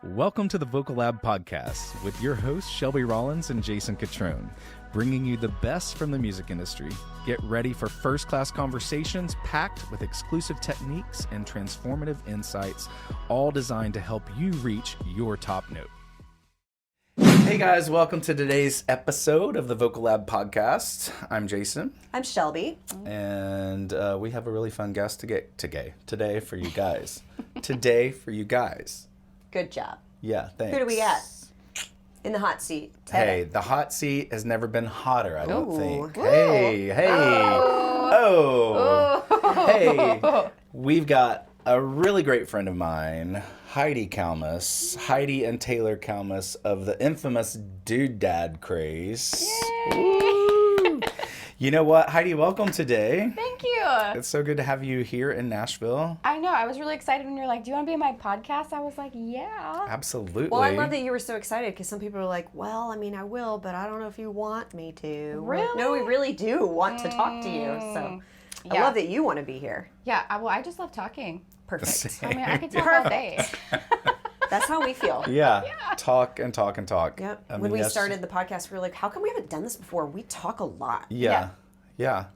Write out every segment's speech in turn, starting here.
Welcome to the Vocal Lab Podcast with your hosts Shelby Rollins and Jason Catrone, bringing you the best from the music industry. Get ready for first-class conversations packed with exclusive techniques and transformative insights, all designed to help you reach your top note. Hey guys, welcome to today's episode of the Vocal Lab Podcast. I'm Jason. I'm Shelby. And we have a really fun guest today for you guys. Today for you guys. Good job. Yeah, thanks. Who do we got in the hot seat? Hey, the hot seat has never been hotter, I don't think. Ooh. Hey. Hey. We've got a really great friend of mine, Heidi Calmus. Heidi and Taylor Calmus of the infamous dudedad craze. Yay! You know what, Heidi, welcome today. Thank you. It's so good to have you here in Nashville. I know. I was really excited when you were like, do you want to be in my podcast? I was like, yeah. Absolutely. Well, I love that you were so excited because some people are like, well, I mean, I will, but I don't know if you want me to. Really? No, we really do want to talk to you. So I Yeah. love that you want to be here. Yeah. I just love talking. Perfect. I mean, I could talk all day. That's how we feel. Yeah. Talk and talk and talk. Yep. I When mean, we that's- started the podcast, we were like, how come we haven't done this before? We talk a lot. Yeah.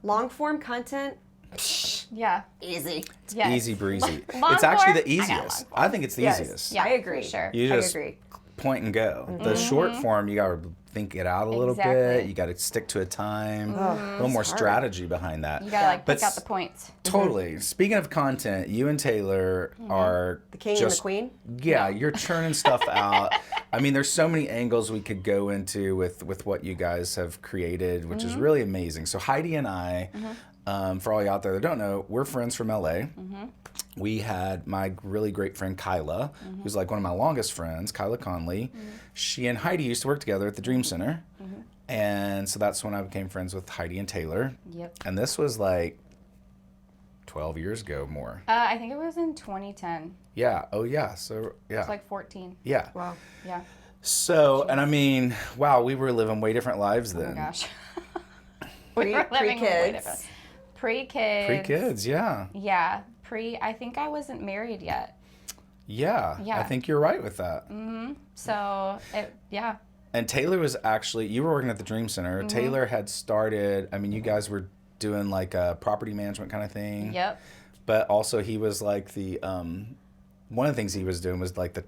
Long form content, Yeah. easy. Yes. Easy breezy. Long It's actually form? the I got long easiest. form. I think it's the Yes. easiest. Yeah, I agree. for sure. You just I agree. point and go. The short form, you got to think it out a little bit. Exactly. You got to stick to a time. Oh, A little more it's hard. strategy behind that. You got to like But pick out the points. Totally. Speaking of content, you and Taylor are The king just, and the queen. Yeah, you're churning stuff out. I mean, there's so many angles we could go into with what you guys have created, which is really amazing. So Heidi and I, for all you out there that don't know, we're friends from LA. We had my really great friend Kyla, who's like one of my longest friends, Kyla Conley. She and Heidi used to work together at the Dream Center. And so that's when I became friends with Heidi and Taylor. Yep. And this was like 12 years ago more. I think it was in 2010. Yeah. Oh, yeah. So, yeah. It's like 14. Yeah. Wow. Yeah. So, and I mean, wow, we were living way different lives Oh then. my gosh. Pre-kids. Pre-kids. Pre-kids, yeah. Yeah. I think I wasn't married yet. Yeah. Yeah. I think you're right with that. So, yeah. And Taylor was actually, you were working at the Dream Center. Taylor had started, I mean, you guys were doing like a property management kind of thing. Yep. But also he was like the, one of the things he was doing was like the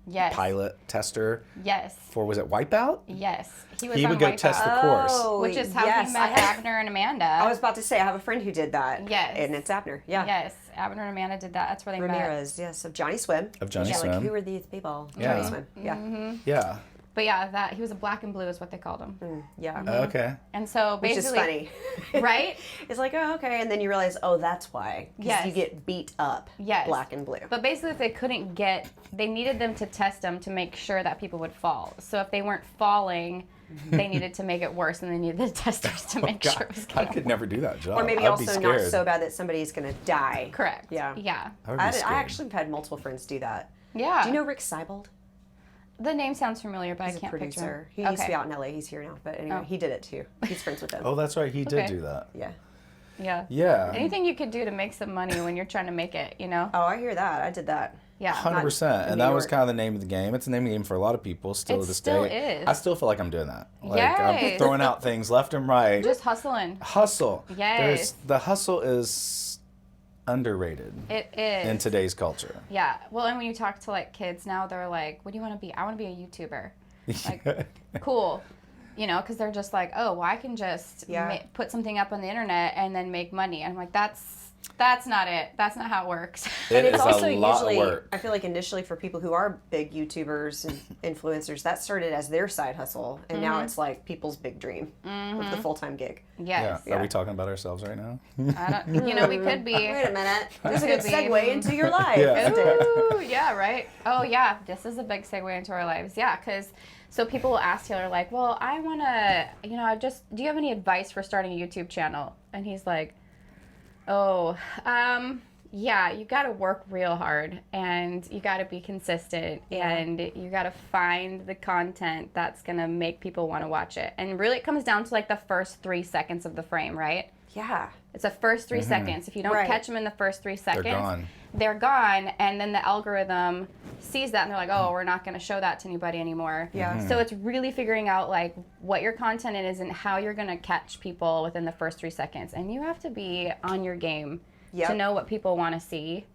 Yes. pilot tester Yes. for, was it Wipeout? Yes. He He on would go Wipeout. test the course. Oh, Which is how yes, he met Abner and Amanda. I was about to say, I have a friend who did that. Yes. And it's Abner. Yeah. Yes, Abner and Amanda did that. That's where they met. Ramirez, yes, of Johnny Swim. Of Johnny Yeah, Swim. like, who are these people? Yeah. Johnny Swim. Yeah. Yeah. But yeah, he was a black and blue is what they called him. Yeah. Okay. And so Which is basically, funny. right? It's like, oh, okay. And then you realize, oh, that's why. Because Yes. you get beat up. Yes. Black and blue. But basically, if they couldn't they needed them to test them to make sure that people would fall. So if they weren't falling, they needed to make it worse, and they needed the testers to make sure it was I going could never do that job. Or maybe I'd also be not scared. so bad that somebody's going to die. Correct. Yeah. Yeah. I would be I scared. actually have had multiple friends do that. Yeah. Do you know Rick Seibold? The name sounds familiar, but He's I a can't picture producer. him. He used to be out in LA. He's here now. But anyway, Oh. he did it too. He's friends with them. Oh, that's right. He did Okay. do that. Yeah. Yeah. Yeah. Anything you could do to make some money when you're trying to make it, you know? Oh, I hear that. I did that. Yeah. 100%. in And New that was York. kind of the name of the game. It's the name of the game for a lot of people still It to this still day. is. I still feel like I'm doing that. Like I'm Yes. throwing out things left and right. Just hustling. Hustle. Yes. The hustle is underrated It is. in today's culture. Yeah. Well, and when you talk to like kids now, they're like, "What do you want to be?" I want to be a YouTuber. Like, cool. You know, because they're just like, "Oh, well, I can just put something up on the internet and then make money." And I'm like, that's not it. That's not how it works. And It it's is also a lot usually, of work. I feel like initially for people who are big YouTubers and influencers, that started as their side hustle. And now it's like people's big dream of the full-time gig. Yes. Yeah. Are we talking about ourselves right now? I don't, you know, we could be. Wait a minute. This is a good Could be. segue into your life. Yeah. Isn't it? Ooh, yeah, right. Oh, yeah. This is a big segue into our lives. Yeah, because so people will ask Taylor, like, well, I want to, you know, do you have any advice for starting a YouTube channel? And he's like, oh, yeah, you got to work real hard and you got to be consistent and you got to find the content that's going to make people want to watch it. And really it comes down to like the first 3 seconds of the frame, right? Yeah. It's the first 3 seconds. If you don't Right. catch them in the first 3 seconds, gone. they're gone, and then the algorithm sees that and they're like, oh, we're not going to show that to anybody anymore. Yeah. So it's really figuring out like what your content is and how you're going to catch people within the first 3 seconds. And you have to be on your game to know what people want to see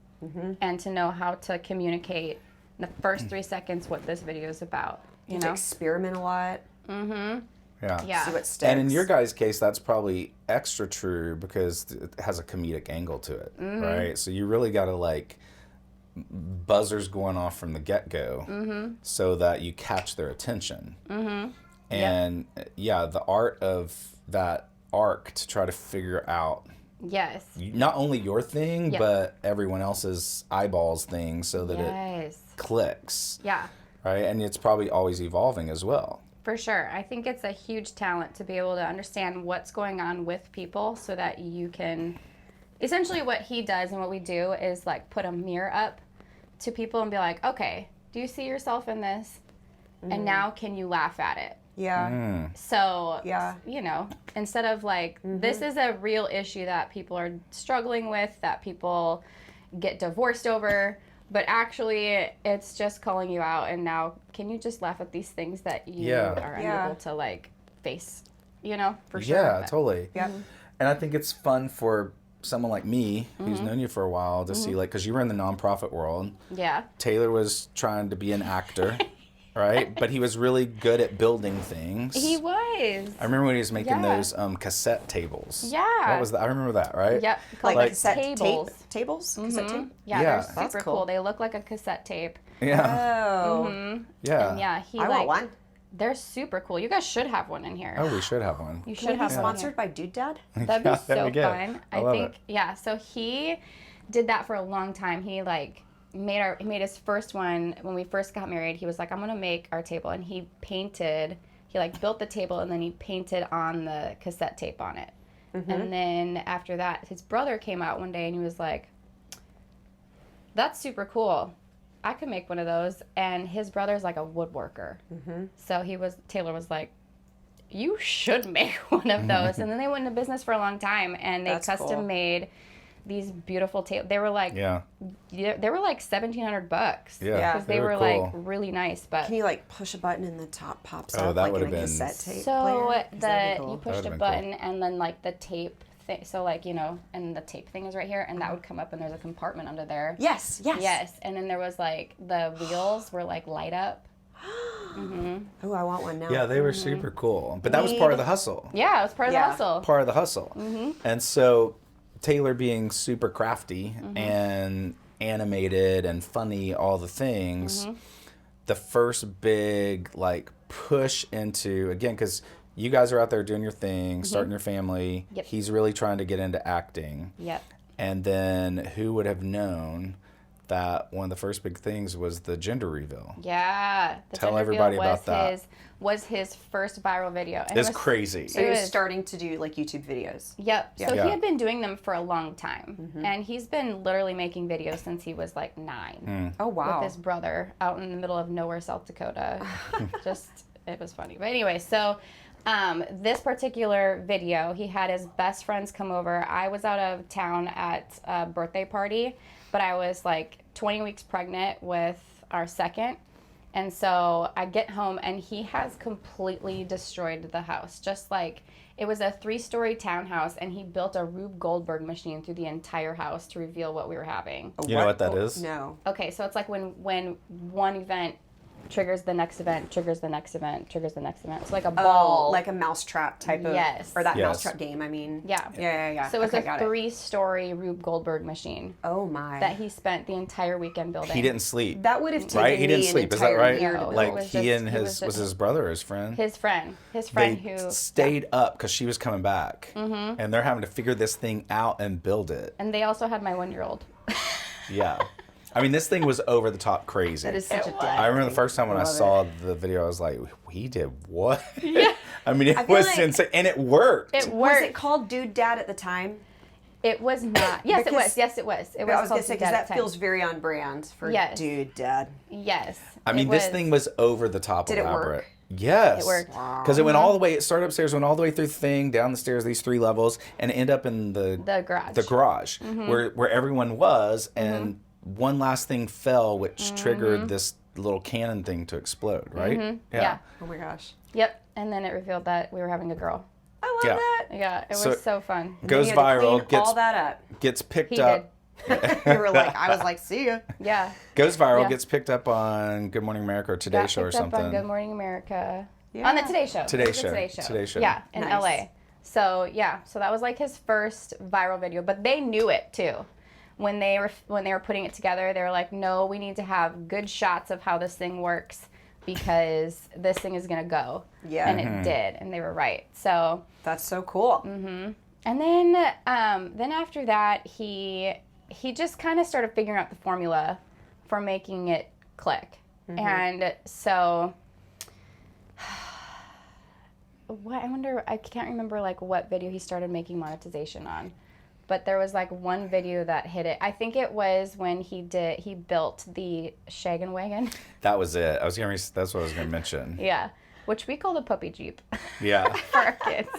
and to know how to communicate in the first 3 seconds what this video is about. You know? Experiment a lot. Yeah. See what sticks. And in your guys' case, that's probably extra true because it has a comedic angle to it, right? So you really got to like buzzers going off from the get-go so that you catch their attention. And the art of that arc to try to figure out not only your thing, but everyone else's eyeballs thing so that it clicks. Yeah. Right? And it's probably always evolving as well. For sure. I think it's a huge talent to be able to understand what's going on with people so that you can... Essentially what he does and what we do is like put a mirror up to people and be like, okay, do you see yourself in this? And now can you laugh at it? Yeah. So, you know, instead of like, this is a real issue that people are struggling with, that people get divorced over, but actually it's just calling you out. And now can you just laugh at these things that you are unable to like face, you know, for sure. Yeah, totally. Yeah. And I think it's fun for someone like me who's known you for a while to see, like, because you were in the nonprofit world. Yeah. Taylor was trying to be an actor, right? But he was really good at building things. He was. I remember when he was making those cassette tables. Yeah. What was that? I remember that, right? Yep. Like cassette tables. Tables? Cassette tape? Yeah, Yeah. they're That's super cool. cool. They look like a cassette tape. Yeah. Oh. Yeah. And yeah, he I want one. They're super cool. You guys should have one in here. Oh, we should have one. You Can should we have be one sponsored by Dudedad? That'd be that'd so be good. fun. I love think it. So he did that for a long time. He like made his first one when we first got married. He was like, I'm gonna make our table, and he like built the table and then he painted on the cassette tape on it. And then after that, his brother came out one day and he was like, that's super cool. I could make one of those. And his brother's like a woodworker. So Taylor was like, you should make one of those. And then they went into business for a long time and they That's custom cool. made these beautiful tables. They were like, they were like $1,700. Yeah. Because they were cool. like really nice. But Can you like push a button and the top pops Oh, up that like would in a have been- cassette tape so player? 'Cause that'd be you cool. pushed a That would've been button and then like the tape thing, so like, you know, and the tape thing is right here and that would come up and there's a compartment under there. Yes. Yes, and then there was like the wheels were like light up. Oh, I want one now. Yeah, they were super cool. But that was part of the hustle. Yeah, it was part of the Yeah. hustle. Part of the hustle. And so Taylor being super crafty and animated and funny, all the things, the first big like push into, again, because you guys are out there doing your thing, starting your family. Yep. He's really trying to get into acting. Yep. And then who would have known that one of the first big things was the gender reveal? Yeah. The Tell gender everybody reveal about that. Was his first viral video. And It's it was crazy. So he It was was- starting to do like YouTube videos. Yep. So Yeah. he had been doing them for a long time. And he's been literally making videos since he was like 9. Oh wow. With his brother out in the middle of nowhere, South Dakota. It was funny. But anyway, so this particular video, he had his best friends come over. I was out of town at a birthday party, but I was like 20 weeks pregnant with our second. And so I get home and he has completely destroyed the house. Just like it was a 3-story townhouse and he built a Rube Goldberg machine through the entire house to reveal what we were having. You know what that is? No. Okay, so it's like when one event triggers the next event, triggers the next event, triggers the next event. It's like a ball. Oh, like a mousetrap type of. Yes. Or that Yes. mousetrap game. I mean. Yeah. Yeah. So it was Okay, a got it. 3-story Rube Goldberg machine Oh my. that he spent the entire weekend building. He didn't sleep. That would have taken Right? He didn't me sleep. an Is that entire right? year to No, build. it Like was he just- and he was was his brother or his friend? His friend They who stayed up because she was coming back, and they're having to figure this thing out and build it. and they also had my 1-year-old. Yeah, I mean, this thing was over the top crazy. That is such a was. dad I remember the thing. first time when I Love saw it. the video, I was like, "We did what?" Yeah. I mean, it feel was like- insane, and it worked. It Was worked. it called Dude Dad at the time? It was not. Yes, it Because- was. Yes, it was. It was. I was called gonna say Dad because at that the time. feels very on brand for Yes. Dude Dad. Yes. I mean, it this was. thing was over the top Did it elaborate. work? Yes. It worked. Because it went all the way, it started upstairs, went all the way through the thing, down the stairs, these 3 levels, and end up in The garage. the garage where everyone was, and one last thing fell, which triggered this little cannon thing to explode, right? Yeah. Oh my gosh. Yep. And then it revealed that we were having a girl. I love Yeah. that. Yeah, it So- was so fun. Goes You had to viral, clean all that up. gets picked He up. You were like, I was like, see ya. Yeah. Goes viral, Yeah. gets picked up on Good Morning America or Today Got Show or picked up on Good something. Morning America. Yeah. On the Today Show. Today It was the Show. Today Show. Yeah, in Nice. LA. So yeah, so that was like his first viral video, but they knew it too. When they were putting it together, they were like, no, we need to have good shots of how this thing works because this thing is gonna go. Yeah. And it did, and they were right. So That's so cool. and then after that, he just kind of started figuring out the formula for making it click. And so, I can't remember like what video he started making monetization on, but there was like one video that hit it. I think it was when he built the Shaggin' Wagon. That was it. That's what I was gonna mention. Yeah, which we call the puppy Jeep. Yeah. For our kids.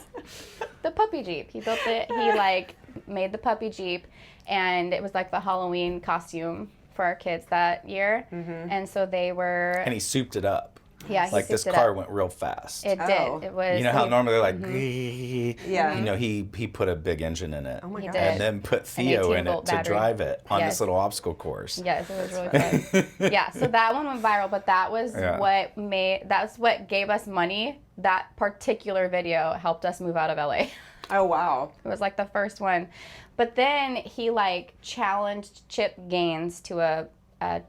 The puppy Jeep. He built it. He like made the puppy Jeep, and it was like the Halloween costume for our kids that year. And so they were. And he souped it up. Yeah, he Like this souped it car up. went real fast. It Oh. did. It was. You know how normally they're like, Yeah. you know, he put a big engine in it. Oh my He gosh. did. And then put Theo in it 18-volt to battery. drive it on Yes. this little obstacle course. Yes, it was really fun. Yeah, so that one went viral, but that was Yeah. that's what gave us money. That particular video helped us move out of LA. Oh, wow. It was like the first one. But then he like challenged Chip Gaines to a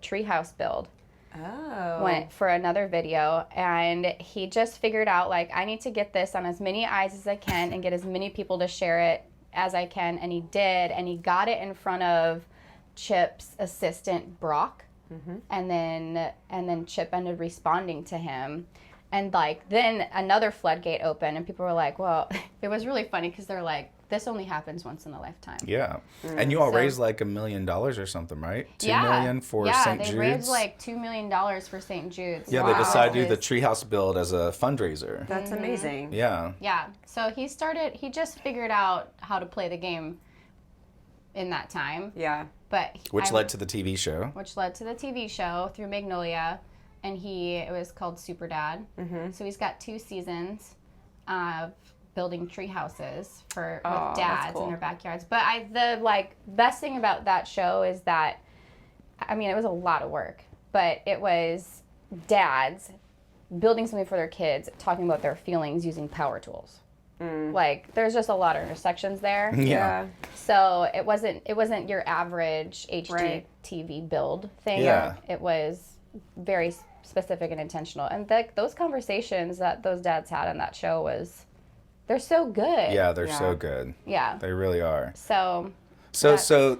treehouse build. Oh. Went for another video, and he just figured out like, I need to get this on as many eyes as I can and get as many people to share it as I can, and he did, and he got it in front of Chip's assistant Brock, and then Chip ended responding to him, and like then another floodgate opened, and people were like, well, it was really funny because they're like, this only happens once in a lifetime. Yeah. And you all So- raised like $1 million or something, right? $2 Yeah. million for yeah, St. they Jude's. raised like $2 million for St. Jude's. Yeah, Wow. they decided to do the His- treehouse build as a fundraiser. That's amazing. Yeah. Yeah, so he just figured out how to play the game in that time, Yeah. but Which led to the TV show. which led to the TV show through Magnolia, and it was called Super Dad. So he's got 2 seasons of building tree houses Oh, with that's dads cool. in their backyards. But the like best thing about that show is that, I mean, it was a lot of work, but it was dads building something for their kids, talking about their feelings using power tools. Like, there's just a lot of intersections there. Yeah. So it wasn't your average HD Right. TV build thing. Yeah. It was very specific and intentional. And those conversations that those dads had on that show they're so good. Yeah, they're Yeah. so good. Yeah. They really are. So So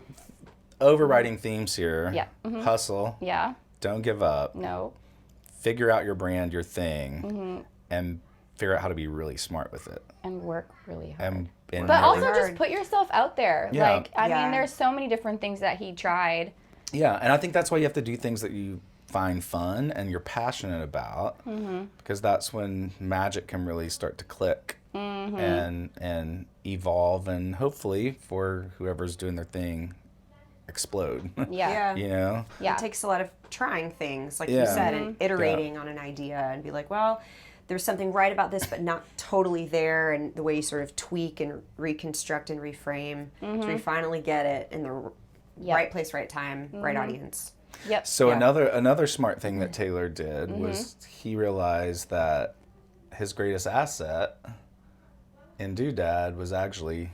overriding themes here. Yeah. Hustle. yeah. Don't give up. No. Figure out your brand, your thing, Mm-hmm. and figure out how to be really smart with it. And work really hard. And But really- also hard. just put yourself out there. Yeah. Like, I Yeah. mean, there's so many different things that he tried. yeah, and I think that's why you have to do things that you find fun and you're passionate about, because that's when magic can really start to click and evolve, and hopefully for whoever's doing their thing, explode. Yeah. You know? Yeah. It takes a lot of trying things, like you Yeah. said, and iterating on an idea and be like, well, there's something right about this, but not totally there. And the way you sort of tweak and reconstruct and reframe so you finally get it in the Yep. right place, right time, right audience. Yep. So Yeah. another smart thing that Taylor did was he realized that his greatest asset in Dudedad was actually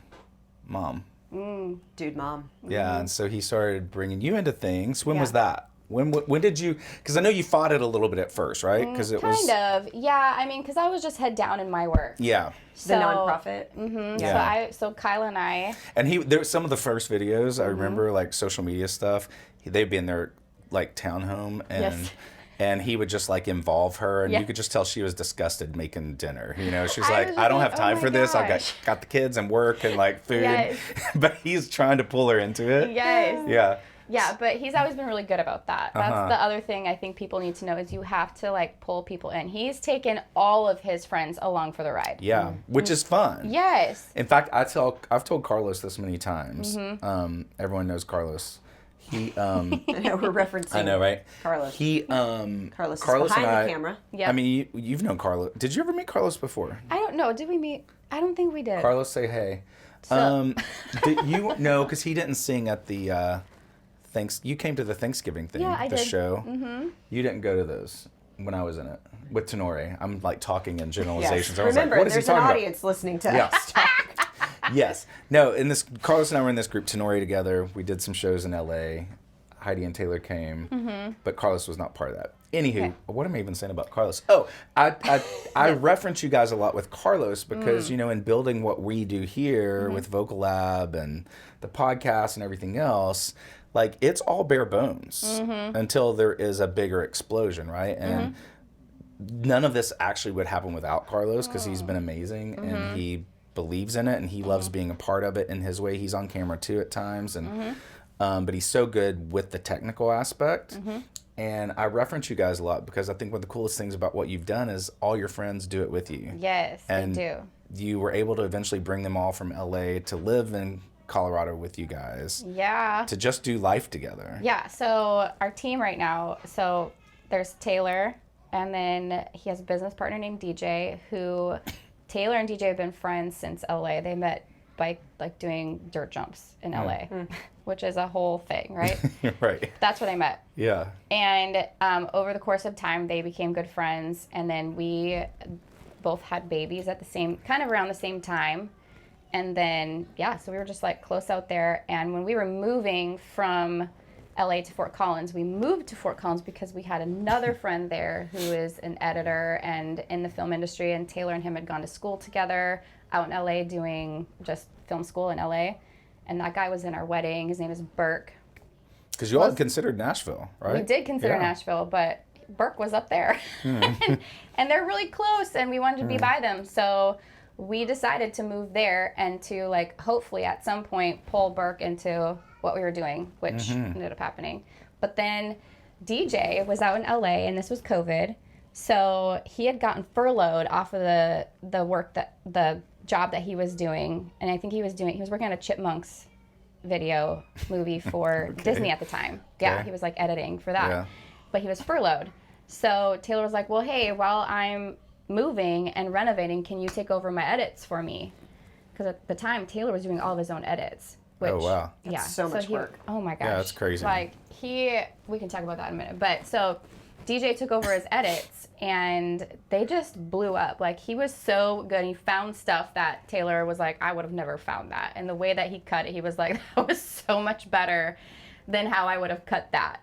Mom. Dude, Mom. Yeah, and so he started bringing you into things. When was Yeah. that? When did you? Because I know you fought it a little bit at first, right? Because it was Kind of. Yeah. I mean, because I was just head down in my work. yeah. The nonprofit. Yeah. So Kyle and I. And there was some of the first videos I remember, like social media stuff. They'd be in their like townhome, and Yes. and he would just like involve her, and Yeah. you could just tell she was disgusted making dinner. You know, she's I like, was I don't like, have oh time my for this. I gosh. got the kids and work and like food, Yes. but he's trying to pull her into it. Yes. Yeah. Yeah, but he's always been really good about that. That's Uh-huh. the other thing I think people need to know is you have to like pull people in. He's taken all of his friends along for the ride. Yeah, which is fun. Yes. In fact, I've told Carlos this many times. Mm-hmm. Everyone knows Carlos. He I know we're referencing. I know, right? Carlos. Carlos is behind and I, the camera. Yeah. I mean, you've known Carlos. Did you ever meet Carlos before? I don't know. Did we meet? I don't think we did. Carlos, say hey. So- Did you know? Because he didn't sing at the You came to the Thanksgiving thing, Yeah, I the did. show. Mm-hmm. You didn't go to those when I was in it with Tenore. I'm like talking in generalizations. Yes. I was Remember, like, what is he there's an talking about? audience listening to Yeah. us talk. Yes. No, Carlos and I were in this group, Tenore, together. We did some shows in LA. Heidi and Taylor came, but Carlos was not part of that. Anywho, what am I even saying about Carlos? Oh, I reference you guys a lot with Carlos because, in building what we do here with Vocal Lab and the podcast and everything else, like it's all bare bones until there is a bigger explosion, right? And none of this actually would happen without Carlos because he's been amazing and he believes in it and he loves being a part of it in his way. He's on camera too at times and but he's so good with the technical aspect. And I reference you guys a lot because I think one of the coolest things about what you've done is all your friends do it with you. Yes, and they do. You were able to eventually bring them all from LA to live in Colorado with you guys. Yeah. To just do life together. Yeah. So our team right now, so there's Taylor, and then he has a business partner named DJ who Taylor and DJ have been friends since LA. They met by like doing dirt jumps in LA, which is a whole thing, right? Right. That's where they met. Yeah. And over the course of time, they became good friends, and then we both had babies at around the same time. And then, so we were just like close out there. And when we were moving from LA to Fort Collins, we moved to Fort Collins because we had another friend there who is an editor and in the film industry. And Taylor and him had gone to school together out in LA doing just film school in LA. And that guy was in our wedding. His name is Burke. Because you all considered Nashville, right? We did consider Nashville, but Burke was up there. and they're really close, and we wanted to be by them. So we decided to move there and to, like, hopefully at some point pull Burke into what we were doing, which ended up happening. But then DJ was out in LA, and this was COVID. So he had gotten furloughed off of the job that he was doing. And I think he was working on a Chipmunks video movie for Disney at the time. Yeah, he was like editing for that. Yeah. But he was furloughed. So Taylor was like, well, hey, while I'm moving and renovating, can you take over my edits for me? Because at the time, Taylor was doing all of his own edits. Which, oh, wow. That's so much work. Oh, my gosh. Yeah, that's crazy. Like, we can talk about that in a minute. But so DJ took over his edits, and they just blew up. Like, he was so good. He found stuff that Taylor was like, I would have never found that. And the way that he cut it, he was like, that was so much better than how I would have cut that.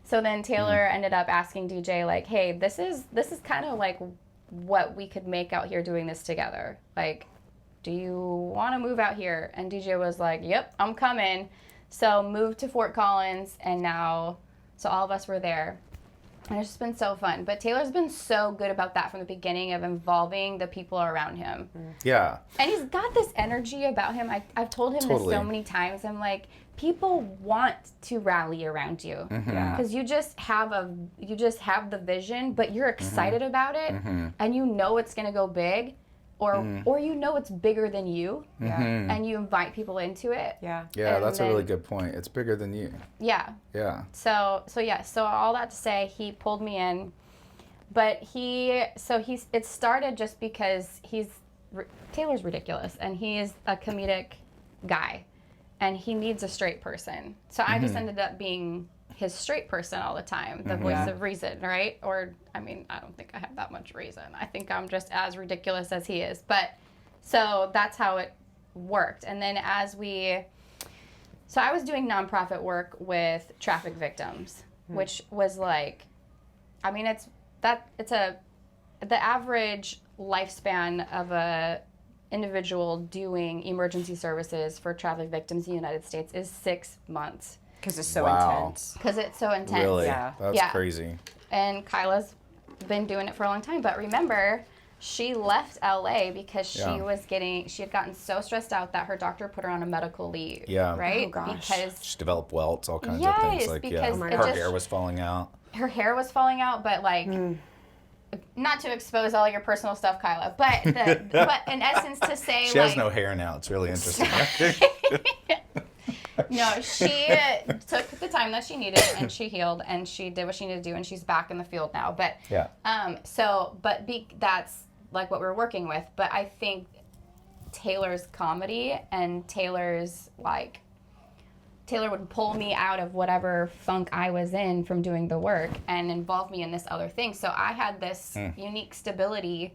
So then Taylor ended up asking DJ, like, hey, this is kind of like what we could make out here doing this together. Like, do you want to move out here? And DJ was like, yep, I'm coming. So moved to Fort Collins, and now, so all of us were there. And it's just been so fun. But Taylor's been so good about that from the beginning of involving the people around him. Yeah. And he's got this energy about him. I've told him this so many times. I'm like, people want to rally around you because you just have the vision, but you're excited about it, and you know it's gonna go big, or you know it's bigger than you, and you invite people into it. Yeah, that's a really good point. It's bigger than you. Yeah. Yeah. So all that to say, he pulled me in, but it started just because Taylor's ridiculous, and he is a comedic guy. And he needs a straight person. So I just ended up being his straight person all the time, the voice of reason, right? Or, I mean, I don't think I have that much reason. I think I'm just as ridiculous as he is. But, so that's how it worked. And then so I was doing nonprofit work with traffic victims, which was like, I mean, the average lifespan of a individual doing emergency services for traffic victims in the United States is 6 months. Because it's so intense. Because it's so intense. Really? Yeah. That's crazy. And Kyla's been doing it for a long time. But remember, she left LA because she had gotten so stressed out that her doctor put her on a medical leave. Yeah. Right? Oh, gosh. Because she developed welts, all kinds of things. Like, her hair was falling out. Her hair was falling out, but like... Not to expose all your personal stuff, Kyla, but in essence to say, she has no hair now. It's really interesting. No, she took the time that she needed, and she healed, and she did what she needed to do, and she's back in the field now. But Yeah. that's like what we're working with. But I think Taylor's comedy and Taylor would pull me out of whatever funk I was in from doing the work and involve me in this other thing. So I had this unique stability,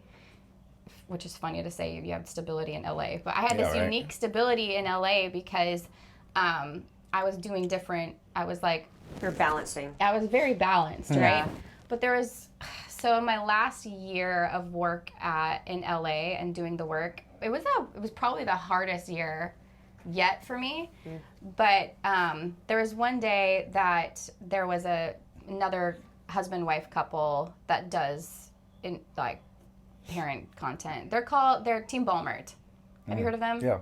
which is funny to say you have stability in LA, but I had this unique stability in LA because I was doing different. I was like, You're balancing. I was very balanced, Yeah. right? But there was, so in my last year of work in LA and doing the work, it was probably the hardest year yet for me. But there was one day that there was another husband-wife couple that does parent content. They're Team Balmert. Have you heard of them? Yeah.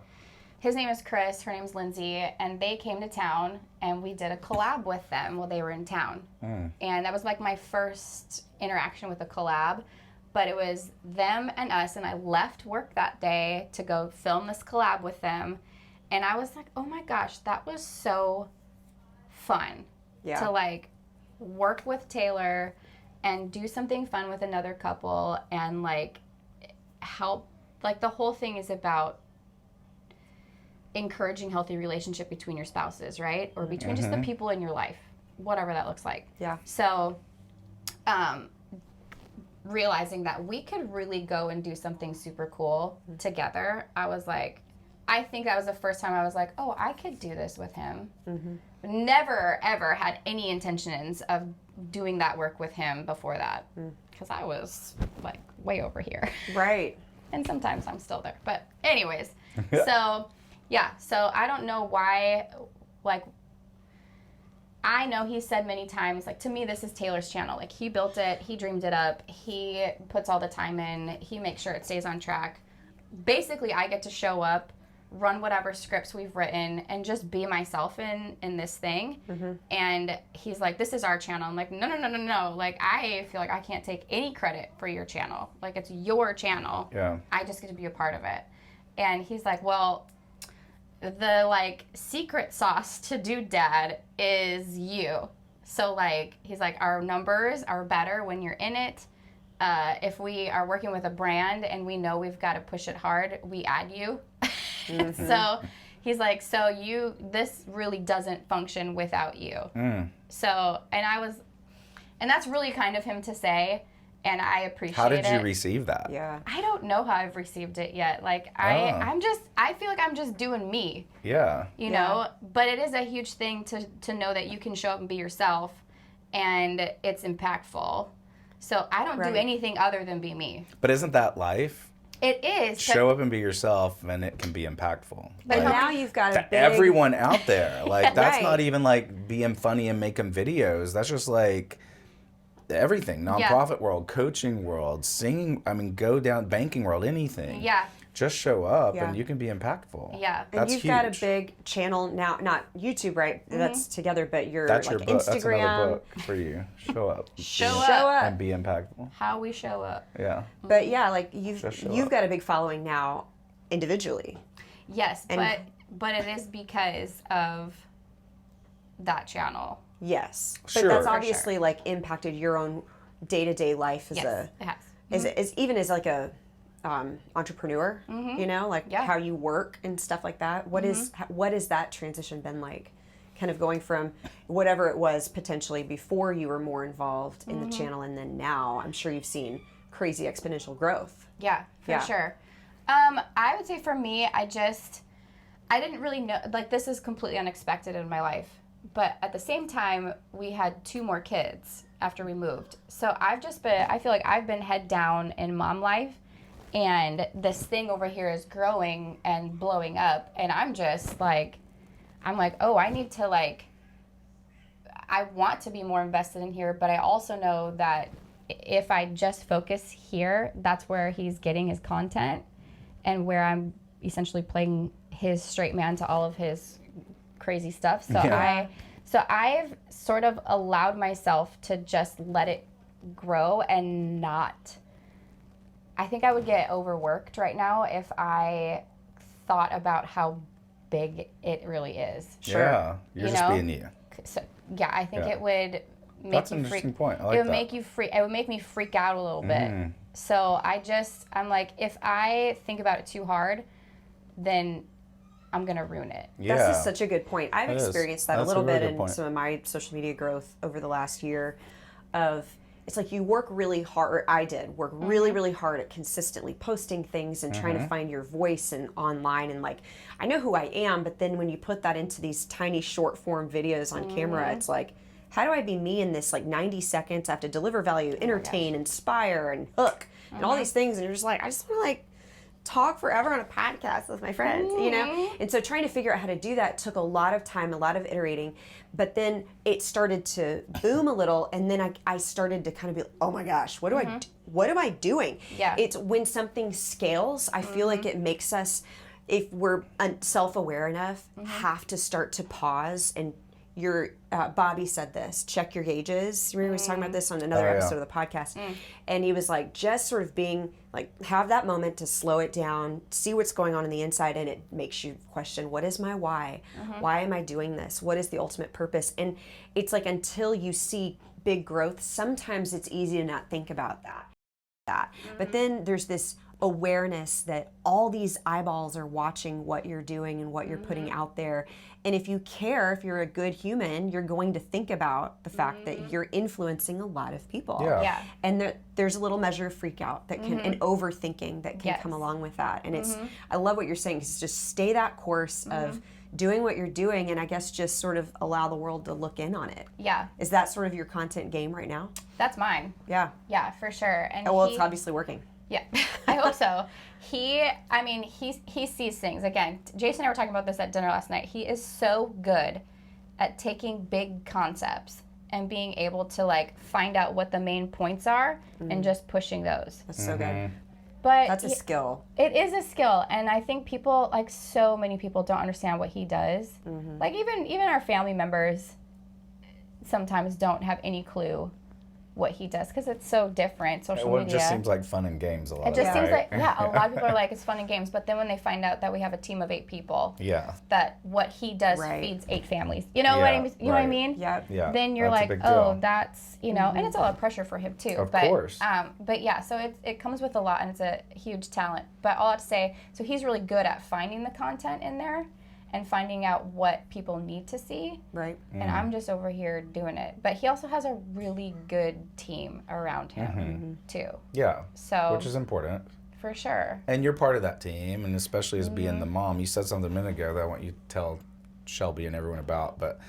His name is Chris, her name's Lindsay, and they came to town and we did a collab with them while they were in town. And that was like my first interaction with a collab, but it was them and us, and I left work that day to go film this collab with them. And I was like, oh my gosh, that was so fun to like work with Taylor and do something fun with another couple and like help. Like the whole thing is about encouraging healthy relationship between your spouses, right? Or between just the people in your life, whatever that looks like. Yeah. So realizing that we could really go and do something super cool together, I was like, I think that was the first time I was like, oh, I could do this with him. Never, ever had any intentions of doing that work with him before that. Because I was like way over here. Right. And sometimes I'm still there. But anyways, so I don't know why, like, I know he said many times, like, to me, this is Taylor's channel. Like, he built it, he dreamed it up, he puts all the time in, he makes sure it stays on track. Basically, I get to show up, run whatever scripts we've written, and just be myself in this thing. And he's like, this is our channel. I'm like, no. Like, I feel like I can't take any credit for your channel. Like, it's your channel. Yeah. I just get to be a part of it. And he's like, well, the like secret sauce to dudedad is you. So like, he's like, our numbers are better when you're in it. If we are working with a brand and we know we've got to push it hard, we add you. So he's like, this really doesn't function without you. So, and that's really kind of him to say, and I appreciate it. How did you receive that? Yeah. I don't know how I've received it yet. Like, I feel like I'm just doing me. Yeah. You know, but it is a huge thing to know that you can show up and be yourself, and it's impactful. So I don't do anything other than be me. But isn't that life? It is. Show up and be yourself, and it can be impactful. But like, now you've got a big... everyone out there. Like, that's Right. not even like being funny and making videos. That's just like everything. Nonprofit world, coaching world, singing. I mean, go down banking world, anything. Yeah. Just show up Yeah. and you can be impactful. Yeah. And That's you've huge. got a big channel now, not YouTube, right? That's together, but you're That's like your book. That's Instagram. another book for you. Show up. Show Show up. up. And be impactful. How we show up. Yeah. But yeah, like Just show you've up. got a big following now individually. Yes, And- but it is because of that channel. Yes. But Sure. that's For obviously like impacted your own day-to-day life as Yes, it has. as even as like a entrepreneur, you know, like Yeah. how you work and stuff like that. What has that transition been like? Kind of going from whatever it was potentially before you were more involved in the channel, and then now I'm sure you've seen crazy exponential growth. Yeah, for Yeah. sure. I would say for me, I didn't really know, like, this is completely unexpected in my life. But at the same time, we had 2 more kids after we moved. So I feel like I've been head down in mom life, and this thing over here is growing and blowing up. And I'm just like, oh, I need to, like, I want to be more invested in here, but I also know that if I just focus here, that's where he's getting his content and where I'm essentially playing his straight man to all of his crazy stuff. So Yeah. I've sort of allowed myself to just let it grow and not. I think I would get overworked right now if I thought about how big it really is. Sure. Yeah, you're You just know? being you. So yeah, I think Yeah. it would make That's you an freak. interesting point. I like It would that. make you freak. It would make me freak out a little bit. So I'm like, if I think about it too hard, then I'm gonna ruin it. Yeah. That's just such a good point. I've It is. experienced that a That's a little really bit good in point. some of my social media growth over the last year of it's like you work really hard, or I did work really, really hard at consistently posting things and trying to find your voice and online and like, I know who I am, but then when you put that into these tiny short form videos on camera, it's like, how do I be me in this like 90 seconds? I have to deliver value, entertain, inspire, and hook, and all these things. And you're just like, I just want to like talk forever on a podcast with my friends, you know? And so trying to figure out how to do that took a lot of time, a lot of iterating. But then it started to boom a little, and then I started to kind of be, oh my gosh, what am I doing? Yeah. It's when something scales, I feel like it makes us, if we're self-aware enough, have to start to pause. And Bobby said this, check your gauges. Remember he was talking about this on another episode of the podcast. And he was like, just sort of being like, have that moment to slow it down, see what's going on in the inside, and it makes you question, what is my why? Why am I doing this? What is the ultimate purpose? And it's like, until you see big growth, sometimes it's easy to not think about that. But then there's this awareness that all these eyeballs are watching what you're doing and what you're putting out there. And if you care, if you're a good human, you're going to think about the fact that you're influencing a lot of people. Yeah. And there's a little measure of freak out that can, and overthinking that can come along with that. And it's, I love what you're saying, is just stay that course of doing what you're doing, and I guess just sort of allow the world to look in on it. Yeah. Is that sort of your content game right now? That's mine. Yeah. Yeah, for sure. And Well, it's obviously working. Yeah, I hope so. He sees things. Again, Jason and I were talking about this at dinner last night. He is so good at taking big concepts and being able to like find out what the main points are and just pushing those. That's so good. But That's a skill. It is a skill, and I think people, like so many people, don't understand what he does. Like even our family members sometimes don't have any clue what he does because it's so different. Social media. It just seems like fun and games a lot. It just seems right? like, a lot of people are like, it's fun and games, but then when they find out that we have a team of 8 people, that what he does feeds 8 families, you know what I mean? You know what I mean? Yep. Yeah. Then you're That's a like, big deal. that's, you know, and it's a lot of pressure for him too. Of but, course. But yeah, so it comes with a lot, and it's a huge talent. But all I have to say, so he's really good at finding the content in there and finding out what people need to see. Right. And I'm just over here doing it. But he also has a really good team around him too. Yeah. So Which is important. for sure. And you're part of that team, and especially as being the mom. You said something a minute ago that I want you to tell Shelby and everyone about. But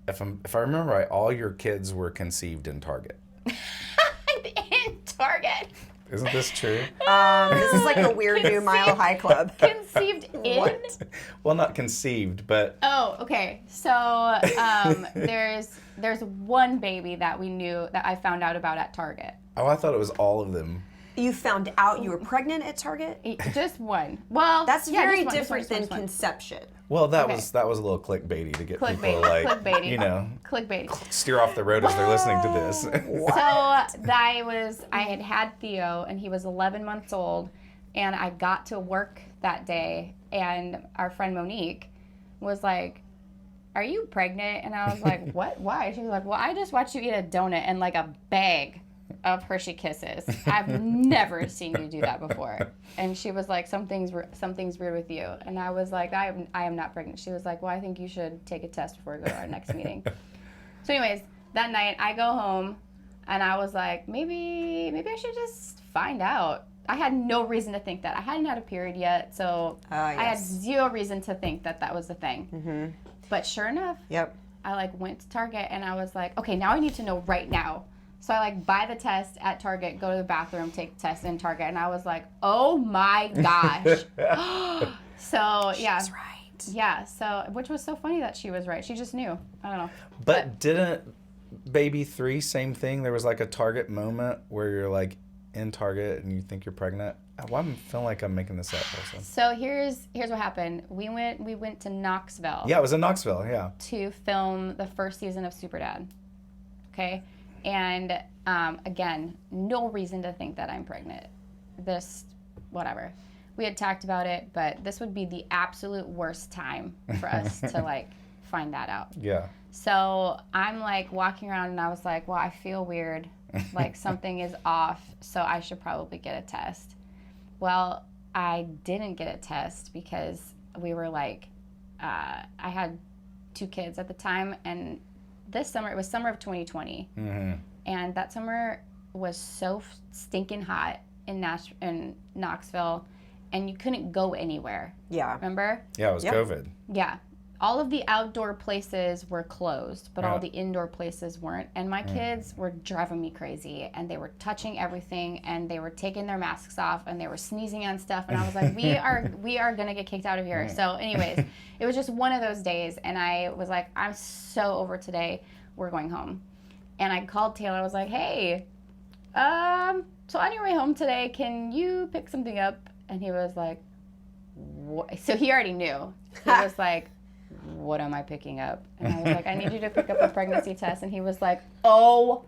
if I remember right, all your kids were conceived in Target. In Target. Isn't this true? This is like a weird new Mile High Club. Conceived in? Well, not conceived, but Oh, okay. So there's one baby that we knew that I found out about at Target. I thought it was all of them. You found out you were pregnant at Target? Just one. Well, That's yeah, very just one, different just one, than just one. conception. Well, that Okay. was a little clickbaity to get people Clickbait. like, Clickbaity. you know, Clickbait. steer off the road as they're listening to this. So I had Theo, and he was 11 months old, and I got to work that day, and our friend Monique was like, "Are you pregnant?" And I was like, "What? Why?" She was like, "Well, I just watched you eat a donut and like a bag of Hershey Kisses. I've never seen you do that before." And she was like, something's weird with you. And I was like, I am not pregnant. She was like, "Well, I think you should take a test before we go to our next meeting." So anyways, that night I go home and I was like, maybe I should just find out. I had no reason to think that. I hadn't had a period yet, so I had zero reason to think that was the thing. But sure enough, I like went to Target and I was like, okay, now I need to know right now. So I like buy the test at Target, go to the bathroom, take the test in Target, and I was like, oh my gosh. So yeah. She's right. Yeah, so which was so funny that she was right. She just knew. I don't know. But didn't Baby 3, same thing? There was like a Target moment where you're like in Target and you think you're pregnant. Why am I feeling like I'm making this up also? So here's what happened. We went to Knoxville. Yeah, it was in Knoxville, yeah. To film the first season of Superdad. Okay? And again, no reason to think that I'm pregnant. This, whatever. we had talked about it, but this would be the absolute worst time for us to like find that out. Yeah. So I'm like walking around and I was like, well, I feel weird. Like something is off, so I should probably get a test. Well, I didn't get a test because we were like, I had 2 kids at the time, and this summer, it was summer of 2020. Mm-hmm. And that summer was so stinking hot in Knoxville, and you couldn't go anywhere. Yeah. Remember? Yeah, it was COVID. Yeah. All of the outdoor places were closed, but all the indoor places weren't. And my kids were driving me crazy, and they were touching everything, and they were taking their masks off, and they were sneezing on stuff. And I was like, we are gonna get kicked out of here. So anyways, it was just one of those days, and I was like, I'm so over today. We're going home. And I called Taylor. I was like, hey, so on your way home today, can you pick something up? And he was like, what? So he already knew. He was like, what am I picking up? And I was like, I need you to pick up a pregnancy test. And he was like, oh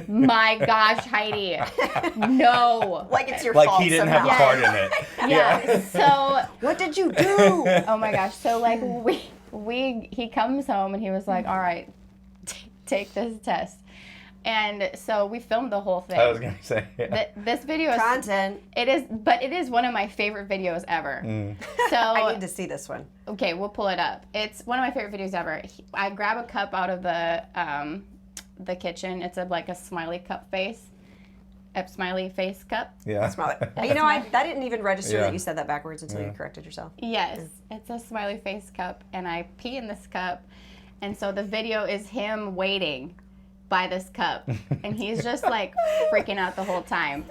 my gosh, Heidi, no. Like it's your fault. Like he didn't have a part in it. Yeah. So what did you do? oh my gosh. So like he comes home and he was like, all right, take this test. And so we filmed the whole thing. I was going to say. This video is content. It is one of my favorite videos ever. So I need to see this one. Okay, we'll pull it up. It's one of my favorite videos ever. I grab a cup out of the kitchen. It's like a smiley cup face. A smiley face cup. Yeah. Smiley. You know, that didn't even register that you said that backwards until you corrected yourself. Yes, it's a smiley face cup, and I pee in this cup. And so the video is him waiting by this cup, and he's just like freaking out the whole time.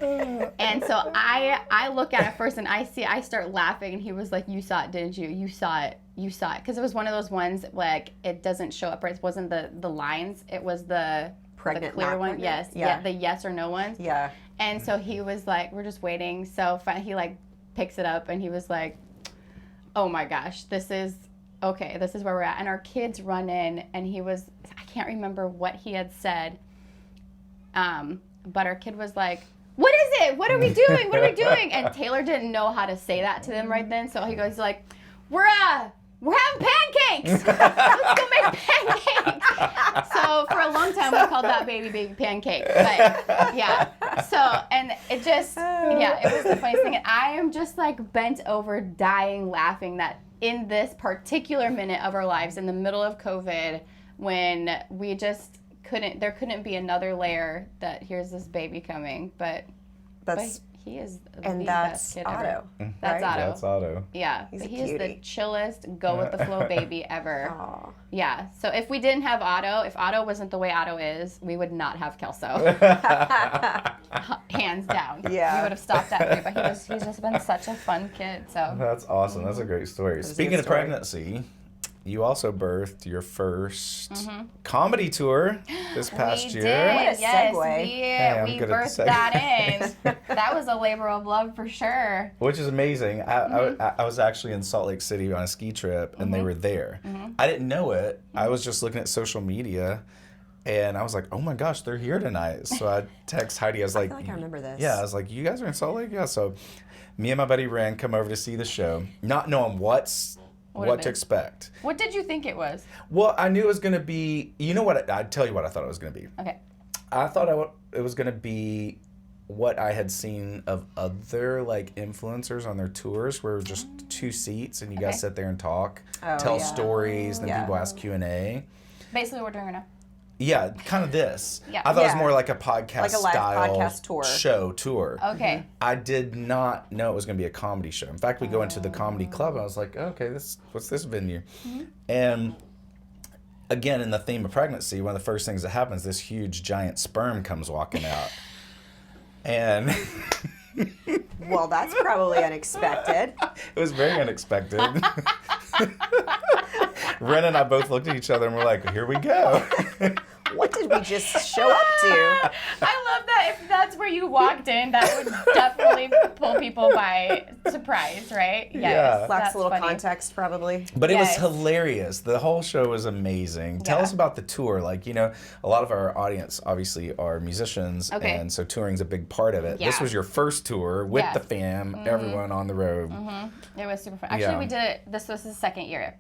And so I look at it first, and I start laughing, and he was like, you saw it, didn't you? You saw it, because it was one of those ones like it doesn't show up right. It wasn't the lines, it was the pregnant, clear one. pregnant? Yes, yeah, the yes or no ones. Yeah. And so he was like, we're just waiting. So he like picks it up, and he was like, oh my gosh, this is where we're at. And our kids run in, and I can't remember what he had said, but our kid was like, what is it? What are we doing? What are we doing? And Taylor didn't know how to say that to them right then, so he goes like, we're having pancakes. Let's go make pancakes. So for a long time we called that baby pancake. But yeah. So, and it just, it was the funniest thing. And I am just like bent over dying laughing that in this particular minute of our lives, in the middle of COVID, when we just there couldn't be another layer that here's this baby coming. But he is the best kid ever. That's right? Otto. That's Otto. Yeah. He's a He is cutie. the chillest, go with the flow baby ever. Aww. Yeah. So if we didn't have Otto, if Otto wasn't the way Otto is, we would not have Kelso. Hands down. Yeah. We would have stopped at 3, but he's just been such a fun kid. So That's awesome. That's a great story. Speaking of pregnancy, you also birthed your first comedy tour this past year. Did. What a Yes, segue. we good at birthed the that in. That was a labor of love for sure. Which is amazing. I was actually in Salt Lake City on a ski trip, and they were there. I didn't know it. I was just looking at social media, and I was like, oh my gosh, they're here tonight. So I text Heidi. I was like, I feel like I remember this. Yeah, I was like, you guys are in Salt Lake? Yeah. So me and my buddy Ren come over to see the show, not knowing what to expect. What did you think it was? Well, I knew it was going to be, you know what, I'd tell you what I thought it was going to be. Okay. I thought it was going to be what I had seen of other like influencers on their tours, where it was just 2 seats and you guys sit there and talk, tell stories, and then people ask Q&A. Basically what we're doing right now. Yeah, kind of this. Yeah. I thought it was more like a podcast Like a live style podcast tour. Okay. I did not know it was going to be a comedy show. In fact, we go into the comedy club, and I was like, okay, what's this venue? And again, in the theme of pregnancy, one of the first things that happens, this huge giant sperm comes walking out. And Well, that's probably unexpected. it was very unexpected. Ren and I both looked at each other and we're like, here we go. what did we just show up to? I love that. If that's where you walked in, that would definitely pull people by surprise, right? Yeah. Lacks a little funny. context, probably. But it was Yes. hilarious. The whole show was amazing. Tell Yeah. us about the tour. Like, you know, a lot of our audience obviously are musicians, Okay. and so touring's a big part of it. This Yeah. was your first tour with Yeah. the fam, everyone on the road. It was super fun. Actually, Yeah. we did it. This was the second year.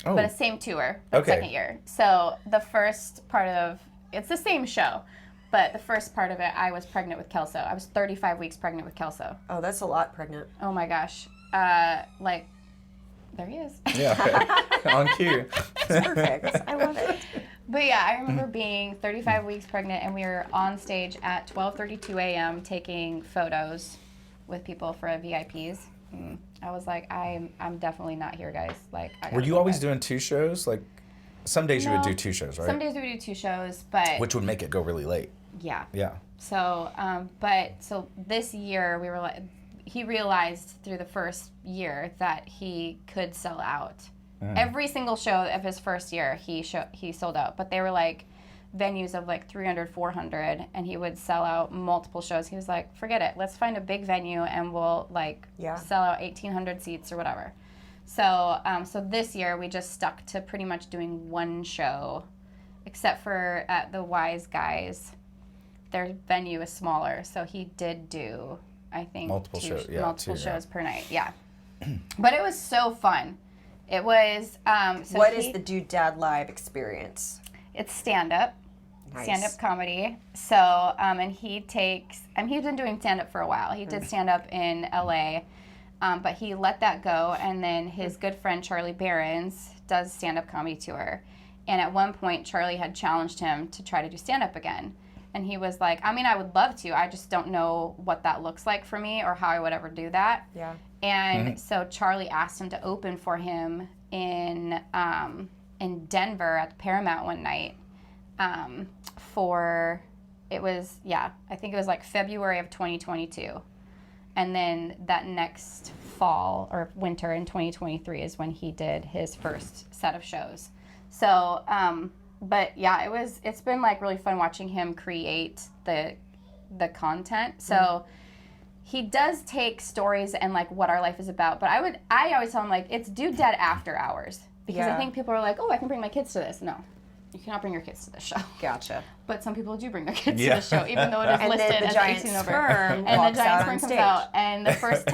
Oh, But a same tour, but Okay. second year. So the first part of it's the same show, but the first part of it, I was pregnant with Kelso. I was 35 weeks pregnant with Kelso. Oh, that's a lot pregnant. Oh my gosh, like there he is. yeah, on cue. Perfect. I love it. But yeah, I remember being 35 weeks pregnant, and we were on stage at 12:32 a.m. taking photos with people for VIPs. I was like, I'm definitely not here, guys. Like, I Were gotta you go always back. doing 2 shows? Like, some days you would No. do 2 shows, right? Some days we would do 2 shows, but Which would make it go really late. yeah. Yeah. So, so this year we were like, he realized through the first year that he could sell out. Every single show of his first year, he sold out. But they were like venues of like 300, 400, and he would sell out multiple shows. He was like, forget it. Let's find a big venue and we'll like sell out 1,800 seats or whatever. So, so this year we just stuck to pretty much doing 1 show, except for at the Wise Guys. Their venue is smaller, so he did do, I think, Multiple shows, yeah, multiple 2, yeah. shows per night. Yeah, but it was so fun. It was. So What is the Dudedad Live experience? It's stand up. Nice. Stand-up comedy. So, and he takes, he's been doing stand-up for a while. He did stand-up in LA, but he let that go, and then his good friend Charlie Barons does stand-up comedy tour. And at one point, Charlie had challenged him to try to do stand-up again. And he was like, I mean, I would love to. I just don't know what that looks like for me or how I would ever do that. Yeah. And so Charlie asked him to open for him in Denver at the Paramount one night. I think it was like February of 2022. And then that next fall or winter in 2023 is when he did his first set of shows. So, but yeah, it's been like really fun watching him create the content. So he does take stories and like what our life is about, but I always tell him like, it's Dudedad after hours. Because I think people are like, oh, I can bring my kids to this. No. You cannot bring your kids to this show. Gotcha. But some people do bring their kids to the show, even though it is And listed then the as giant 18 over. sperm And walks the giant out sperm on comes stage. out. And the first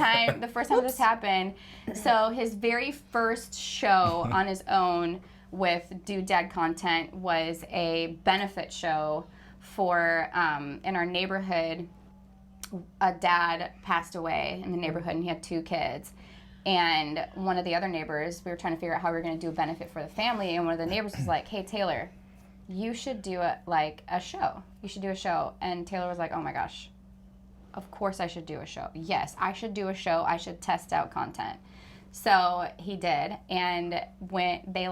time this happened, so his very first show on his own with Dudedad content was a benefit show for in our neighborhood. A dad passed away in the neighborhood, and he had 2 kids. And one of the other neighbors, we were trying to figure out how we were going to do a benefit for the family. And one of the neighbors was like, hey, Taylor, you should do a show. You should do a show. And Taylor was like, oh my gosh, of course I should do a show. Yes, I should do a show. I should test out content. So he did. And when they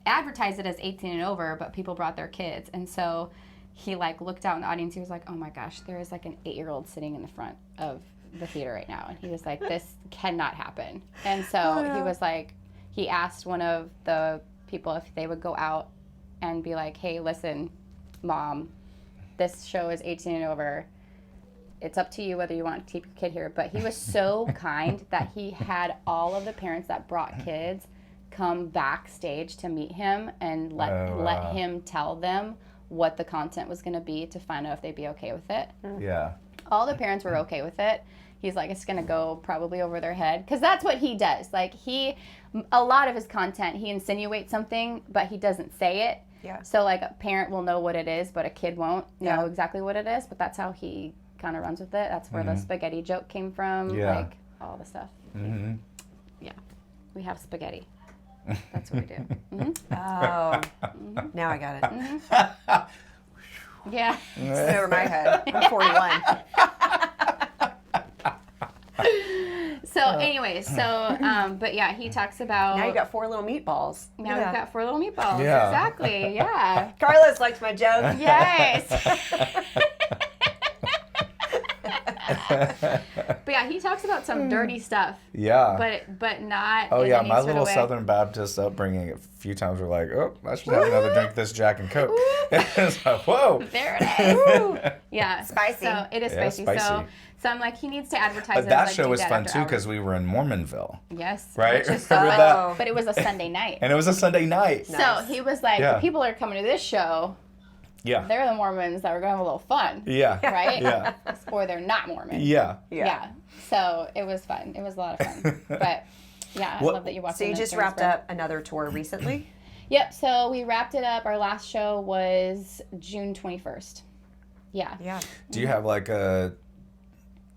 advertised it as 18 and over, but people brought their kids. And so he looked out in the audience. He was like, oh my gosh, there is an 8-year-old sitting in the front of the theater right now. And he was like, this cannot happen. And so he was like, he asked one of the people if they would go out and be like, hey, listen, Mom, this show is 18 and over. It's up to you whether you want to keep your kid here. But he was so kind that he had all of the parents that brought kids come backstage to meet him and let him tell them what the content was going to be to find out if they'd be okay with it. Yeah. All the parents were okay with it. He's like, it's going to go probably over their head. Because that's what he does. A lot of his content, he insinuates something, but he doesn't say it. Yeah. So, a parent will know what it is, but a kid won't know exactly what it is. But that's how he kind of runs with it. That's where the spaghetti joke came from. Yeah. All the stuff. Mm-hmm. Yeah. We have spaghetti. That's what we do. Mm-hmm. Oh. Now I got it. Mm-hmm. Yeah. It's over my head. I'm 41. So, anyways, but yeah, he talks about. Now you got 4 little meatballs. Now we've got 4 little meatballs. Yeah. Exactly. Yeah. Carlos likes my joke. Yes. But yeah, he talks talks about some dirty stuff. Yeah. But not. Oh in yeah, any my sort of little way. Southern Baptist upbringing. A few times we're like, oh, I should have another drink of this Jack and Coke. It's like, whoa. There it is. Yeah. Spicy. So it is Yeah, spicy. spicy. So I'm like, he needs to advertise. But it that as, show like, was Dudedad fun After too Hours. because we were in Mormonville. Yes. Right? Which is so Remember fun. that? But it was a Sunday night. And it was a Sunday night. So he was like, Yeah. the people that are coming to this show, Yeah. they're the Mormons that were going to have a little fun. Yeah. Right? Yeah. Or they're not Mormon. Yeah. Yeah. So it was fun. It was a lot of fun. But yeah, I What- love that you watched So you just wrapped up another tour recently? Yep. So we wrapped it up. Our last show was June 21st. Yeah. Yeah. Do you have like a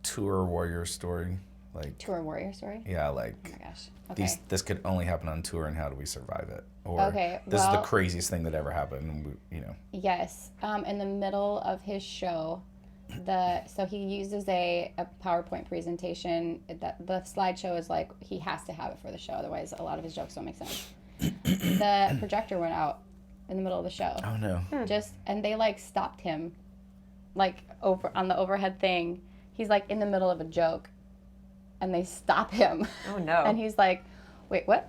tour warrior story? Like, Tour warrior story. yeah, like Oh my gosh. Okay. this could only happen on tour, and how do we survive it? Or Okay, this is the well- craziest thing that ever happened. And we, Yes. In the middle of his show, so he uses a PowerPoint presentation. That the slideshow is like he has to have it for the show, otherwise a lot of his jokes don't make sense. The projector went out in the middle of the show. Oh no. And they like stopped him, like over on the overhead thing. He's like in the middle of a joke, and they stop him. Oh no. And he's like, "Wait, what?"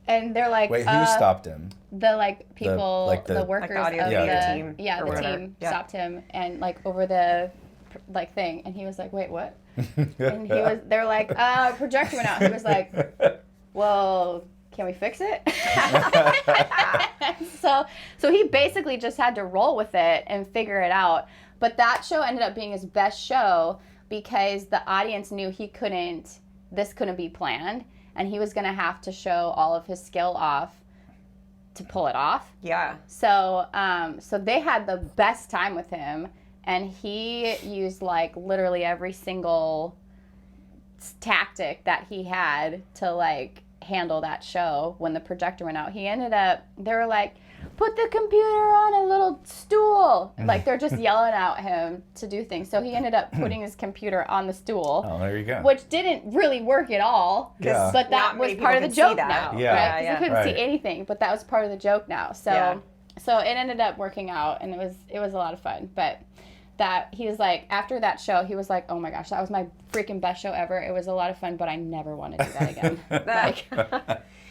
And they're like, Wait, who stopped him? The like people, like the the workers audio of video the team yeah, or the whatever. team Yeah. stopped him and like over the like thing, and he was like, "Wait, what?" And they're like, projector went out. He was like, "Well, can we fix it?" so he basically just had to roll with it and figure it out. But that show ended up being his best show because the audience knew this couldn't be planned, and he was going to have to show all of his skill off to pull it off. Yeah. So so they had the best time with him, and he used like literally every single tactic that he had to like handle that show when the projector went out. They were like, "Put the computer on a little stool." Like they're just yelling at him to do things. So he ended up putting his computer on the stool. Oh, there you go. Which didn't really work at all. Yeah. But that Not was many part of the people can see joke that. now. Yeah. Right? 'Cause Yeah, he couldn't right. see anything, but that was part of the joke now. So Yeah. so it ended up working out, and it was a lot of fun. But that he was like, after that show, he was like, "Oh my gosh, that was my freaking best show ever. It was a lot of fun, but I never want to do that again." Like,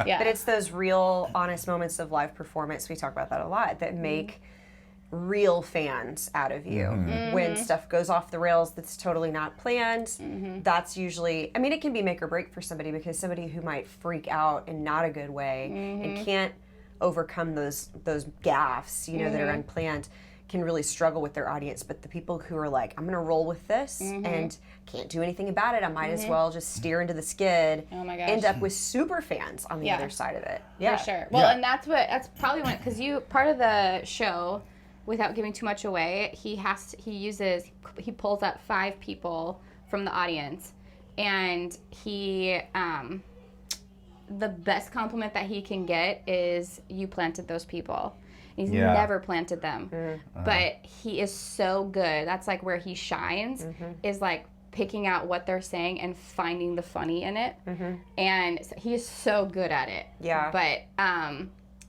yeah. But it's those real, honest moments of live performance. We talk about that a lot that make real fans out of you. When stuff goes off the rails that's totally not planned, that's usually, I mean, it can be make or break for somebody, because somebody who might freak out in not a good way and can't overcome those gaffes, that are unplanned, can really struggle with their audience. But the people who are like, I'm gonna roll with this and can't do anything about it, I might as well just steer into the skid, Oh my gosh. end up with super fans on the Yeah. other side of it. Yeah. For sure. Well, Yeah. and that's probably when, because part of the show, without giving too much away, he pulls up 5 people from the audience, and the best compliment that he can get is, "You planted those people." He's Yeah. never planted them, but he is so good. That's like where he shines, is like picking out what they're saying and finding the funny in it. And he is so good at it. Yeah. But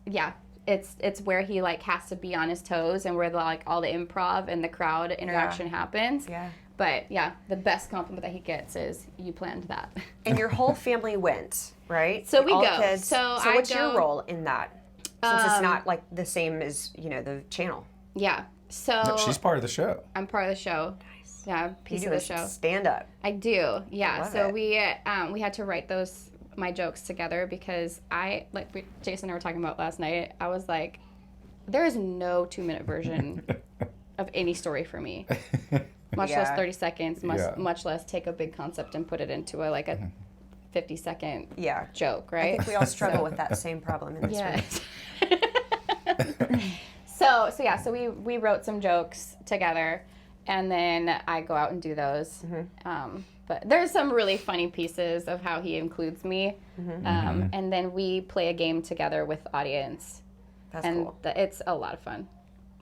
yeah, it's where he like has to be on his toes, and where like all the improv and the crowd interaction happens. Yeah. But yeah, the best compliment that he gets is, "You planned that." And your whole family went, right? So we All the go. kids. So I what's go- your role in that? Since it's not like the same as, the channel. Yeah. So No, she's part of the show. I'm part of the show. Nice. Yeah, You piece do of the a show. stand up. I do. Yeah. love So it. we had to write my jokes together, because Jason and I were talking about last night. I was like, there is no 2-minute version of any story for me. Much less Yeah. 30 seconds, Yeah. much less take a big concept and put it into a 50-second Yeah. joke, I right? think we all struggle with that same problem in this room. Yeah. So we wrote some jokes together, and then I go out and do those. But there's some really funny pieces of how he includes me, and then we play a game together with the audience, That's and cool. it's a lot of fun.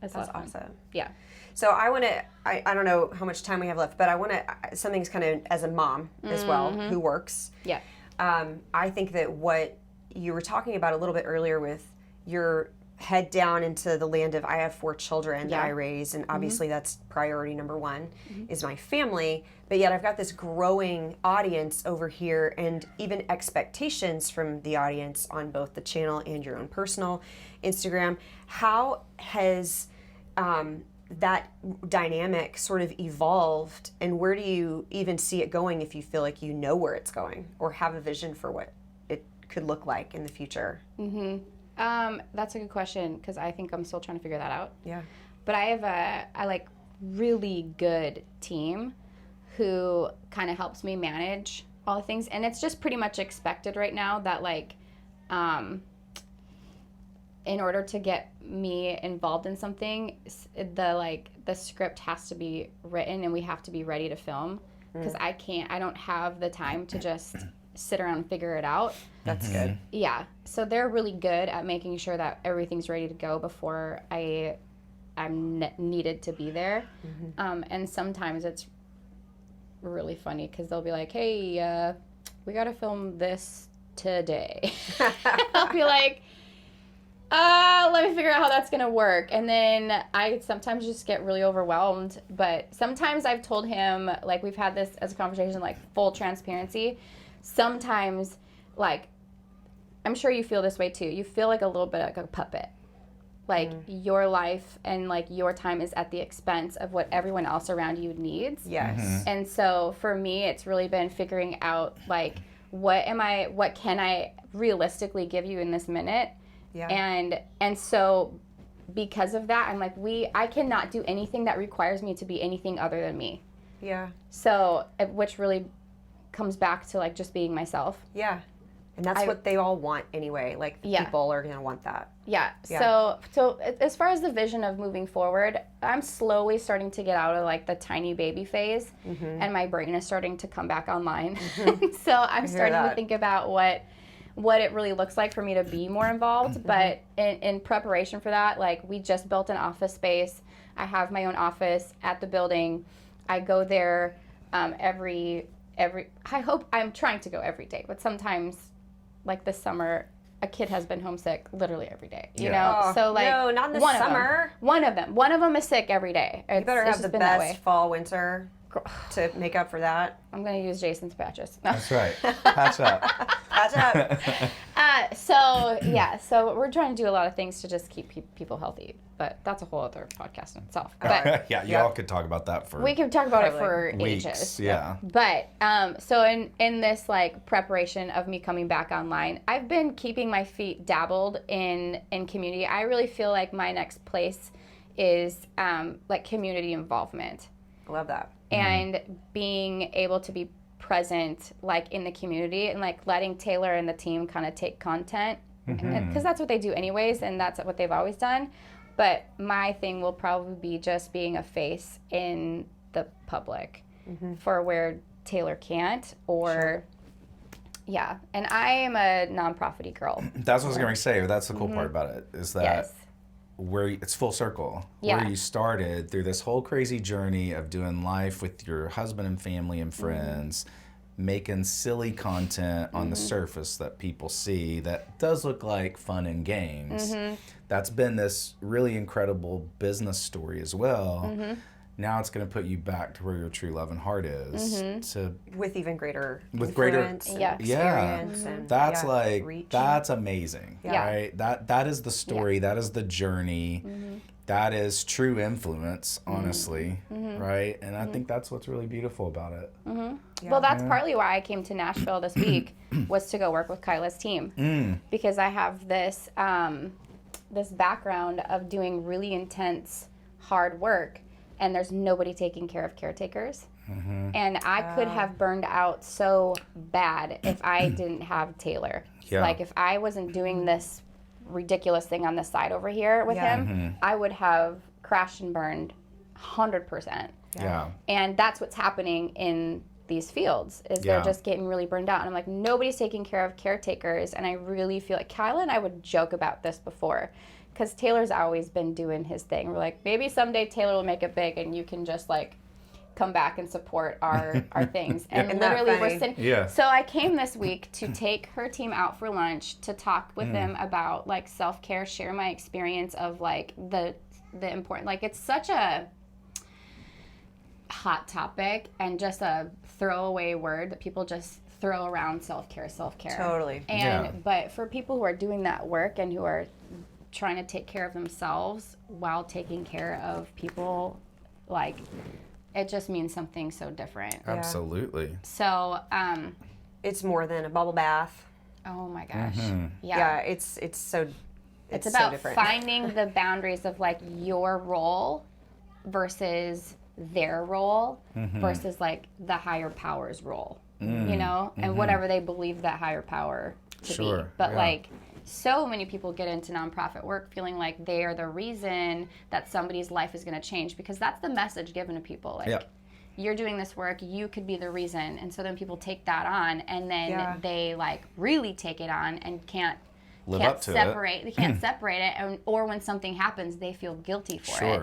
It's a That's lot of fun. awesome. Yeah. So I want to, I don't know how much time we have left, but I want to, something's kind of, as a mom as well, who works, Yeah. I think that what you were talking about a little bit earlier with your head down into the land of I have 4 children that Yeah. I raise, and obviously that's priority number one is my family, but yet I've got this growing audience over here and even expectations from the audience on both the channel and your own personal Instagram. How has that dynamic sort of evolved, and where do you even see it going if you feel like you know where it's going or have a vision for what it could look like in the future? That's a good question because I think I'm still trying to figure that out. Yeah. But I have a like really good team who kind of helps me manage all the things, and it's just pretty much expected right now that like in order to get me involved in something, the script has to be written and we have to be ready to film because I don't have the time to just sit around and figure it out. That's good. Yeah. So they're really good at making sure that everything's ready to go before I'm needed to be there. And sometimes it's really funny because they'll be like, hey, we got to film this today. I'll be like, let me figure out how that's going to work. And then I sometimes just get really overwhelmed. But sometimes I've told him, like, we've had this as a conversation, like, full transparency. Sometimes, like, I'm sure you feel this way too. You feel like a little bit like a puppet. Like, your life and, like, your time is at the expense of what everyone else around you needs. Yes. And so for me, it's really been figuring out, like, what can I realistically give you in this minute? Yeah. And so because of that, I'm like, I cannot do anything that requires me to be anything other than me. Yeah. So, which really comes back to, like, just being myself. Yeah. And that's what they all want anyway. Like, people are going to want that. Yeah. So as far as the vision of moving forward, I'm slowly starting to get out of, like, the tiny baby phase, and my brain is starting to come back online. So I'm starting to think about what it really looks like for me to be more involved. But in preparation for that, like, we just built an office space. I have my own office at the building. I go there every I'm trying to go every day, but sometimes, like this summer, a kid has been homesick literally every day, you know? Oh, So, like, no, not in the summer. One of them is sick every day. You better have the best fall, winter to make up for that. I'm going to use Jason's patches. That's right. Patch up. Patch up. So we're trying to do a lot of things to just keep people healthy, but that's a whole other podcast in itself. But Yeah, y'all could talk about that for we could talk about it for weeks. ages. Yeah. But so in this, like, preparation of me coming back online, I've been keeping my feet dabbled in community. I really feel like my next place is like community involvement. I love that. And being able to be present, like, in the community and, like, letting Taylor and the team kind of take content because that's what they do anyways, and that's what they've always done. But my thing will probably be just being a face in the public for where Taylor can't, or and I am a nonprofit-y girl. That's what I was going to say. That's the cool part about it is that where it's full circle. Yeah. Where you started through this whole crazy journey of doing life with your husband and family and friends, making silly content on the surface that people see that does look like fun and games. That's been this really incredible business story as well. Now it's going to put you back to where your true love and heart is. With even greater influence and Yeah. experience. And, That's reach. that's amazing, right? That is the story. That is the journey. That is true influence, honestly, right? And I think that's what's really beautiful about it. Well, that's partly why I came to Nashville this week was to go work with Kyla's team because I have this this background of doing really intense, hard work, and there's nobody taking care of caretakers. And I could have burned out so bad if I didn't have Taylor. Yeah. Like, if I wasn't doing this ridiculous thing on the side over here with him, I would have crashed and burned 100%. Yeah. And that's what's happening in these fields is they're just getting really burned out. And I'm like, nobody's taking care of caretakers. And I really feel like Kyla and I would joke about this before because Taylor's always been doing his thing. We're like, maybe someday Taylor will make it big and you can just, like, come back and support our things. And Isn't that literally we're funny? sitting. Yeah. So I came this week to take her team out for lunch to talk with them about like self-care, share my experience of like the important, like it's such a hot topic and just a throwaway word that people just throw around self-care. Totally. And but for people who are doing that work and who are trying to take care of themselves while taking care of people, like it just means something so different. Absolutely. So, It's more than a bubble bath. oh my gosh. Yeah, it's so It's so about different. finding the boundaries of like your role versus their role versus like the higher power's role, you know, and whatever they believe that higher power to be. But like so many people get into nonprofit work feeling like they are the reason that somebody's life is going to change, because that's the message given to people. Like, you're doing this work, you could be the reason. And so then people take that on, and then they like really take it on and can't separate it. They can't separate it, or when something happens, they feel guilty for it.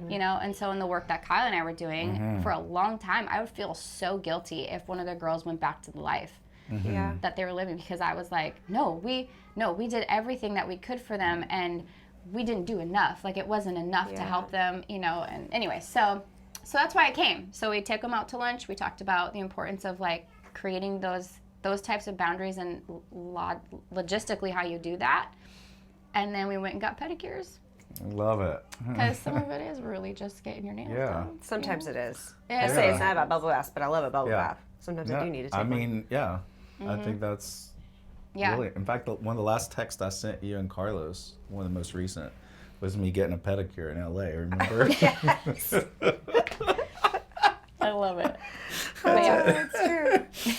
You know, and so in the work that Kyle and I were doing for a long time, I would feel so guilty if one of the girls went back to the life that they were living, because I was like, no, we did everything that we could for them, and we didn't do enough. Like, it wasn't enough to help them, you know. And anyway, so that's why I came. So we took them out to lunch. We talked about the importance of like creating those types of boundaries and logistically how you do that. And then we went and got pedicures. Love it. Because some of it is really just getting your nails done. Sometimes it is. Yeah. I say it's not about bubble baths, but I love a bubble Yeah. bath. Sometimes I do need to take I one. mean, I think that's really. In fact, one of the last texts I sent you and Carlos, one of the most recent, was me getting a pedicure in LA. Remember? I love it. But yeah. It's true.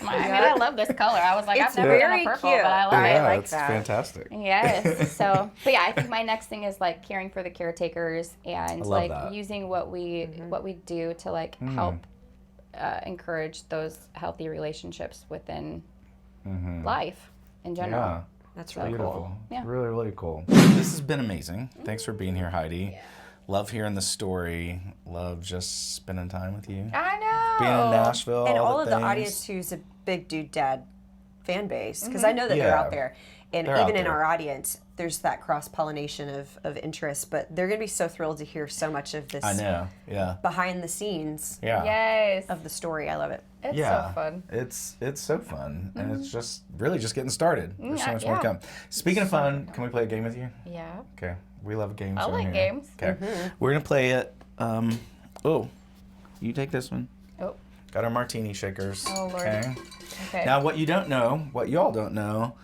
I mean, I love this color. I was like, It's I've never done very a purple, cute. but I love I it. like it's that. fantastic. Yes. So, but yeah, I think my next thing is like caring for the caretakers and love like that. using what we do to like help encourage those healthy relationships within life in general. Yeah. That's So really Beautiful. cool. Yeah. Really, really cool. This has been amazing. Thanks for being here, Heidi. Love hearing the story. Love just spending time with you. I know. Being in Nashville. And all the of the things. audience who's a big dudedad fan base, because I know that they're out there. And They're out even in there. our audience, there's that cross-pollination of interest, but they're going to be so thrilled to hear so much of this I know. Yeah. behind the scenes Yes. of the story. I love it. It's Yeah. so fun. It's so fun, and it's just really just getting started. There's so much more to yeah. come. Speaking of fun, can we play a game with you? Yeah. Okay, we love games. I around like here. games. Okay, we're gonna play it. Oh, you take this one. Oh. Got our martini shakers. Oh, Lord. Okay. Okay. Now, what y'all don't know,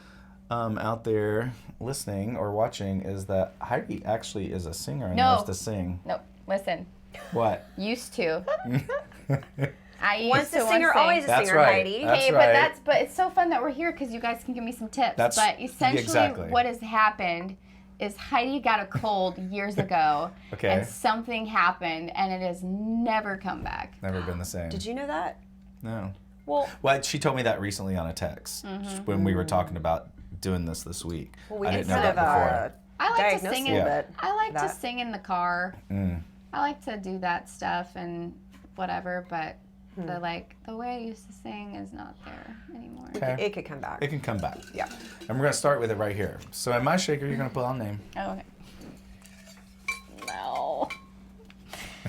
out there listening or watching, is that Heidi actually is a singer and No. loves to sing. No, listen. What? Used to. I used Once to a singer, sing. always a That's singer, right. Heidi. That's Okay, right. but it's so fun that we're here because you guys can give me some tips. That's- but essentially exactly. what has happened is Heidi got a cold years ago. Okay. And something happened and it has never come back. Never been the same. Did you know that? No. Well, She told me that recently on a text when we were talking about doing this week. we I did didn't know kind that of before. I like to diagnose sing a in little bit. I like to that. sing in the car. I like to do that stuff and whatever, but the way I used to sing is not there anymore. Okay. It could come back. It can come back. Yeah. And we're going to start with it right here. So in my shaker, you're going to put on name. Oh, okay. No.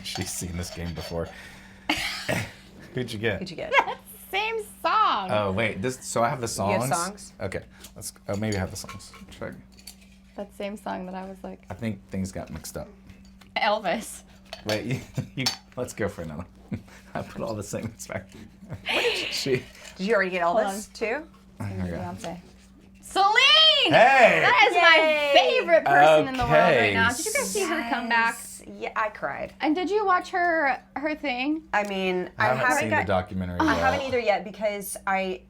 She's seen this game before. Who'd you get? Who'd you get? Same song. Oh, wait. So I have the songs? You have songs? Okay. Maybe I have the songs. Check. That same song that I was like, I think things got mixed up. Elvis. Wait, let's go for another. I put all the segments back. She. Did you already get Hold Elvis too? Beyonce. Celine! Hey! That is my favorite person in the world Okay. right now. Did you guys see her come back? Yeah, I cried. And did you watch her thing? I mean, I haven't seen got, the documentary I yet. haven't either yet because I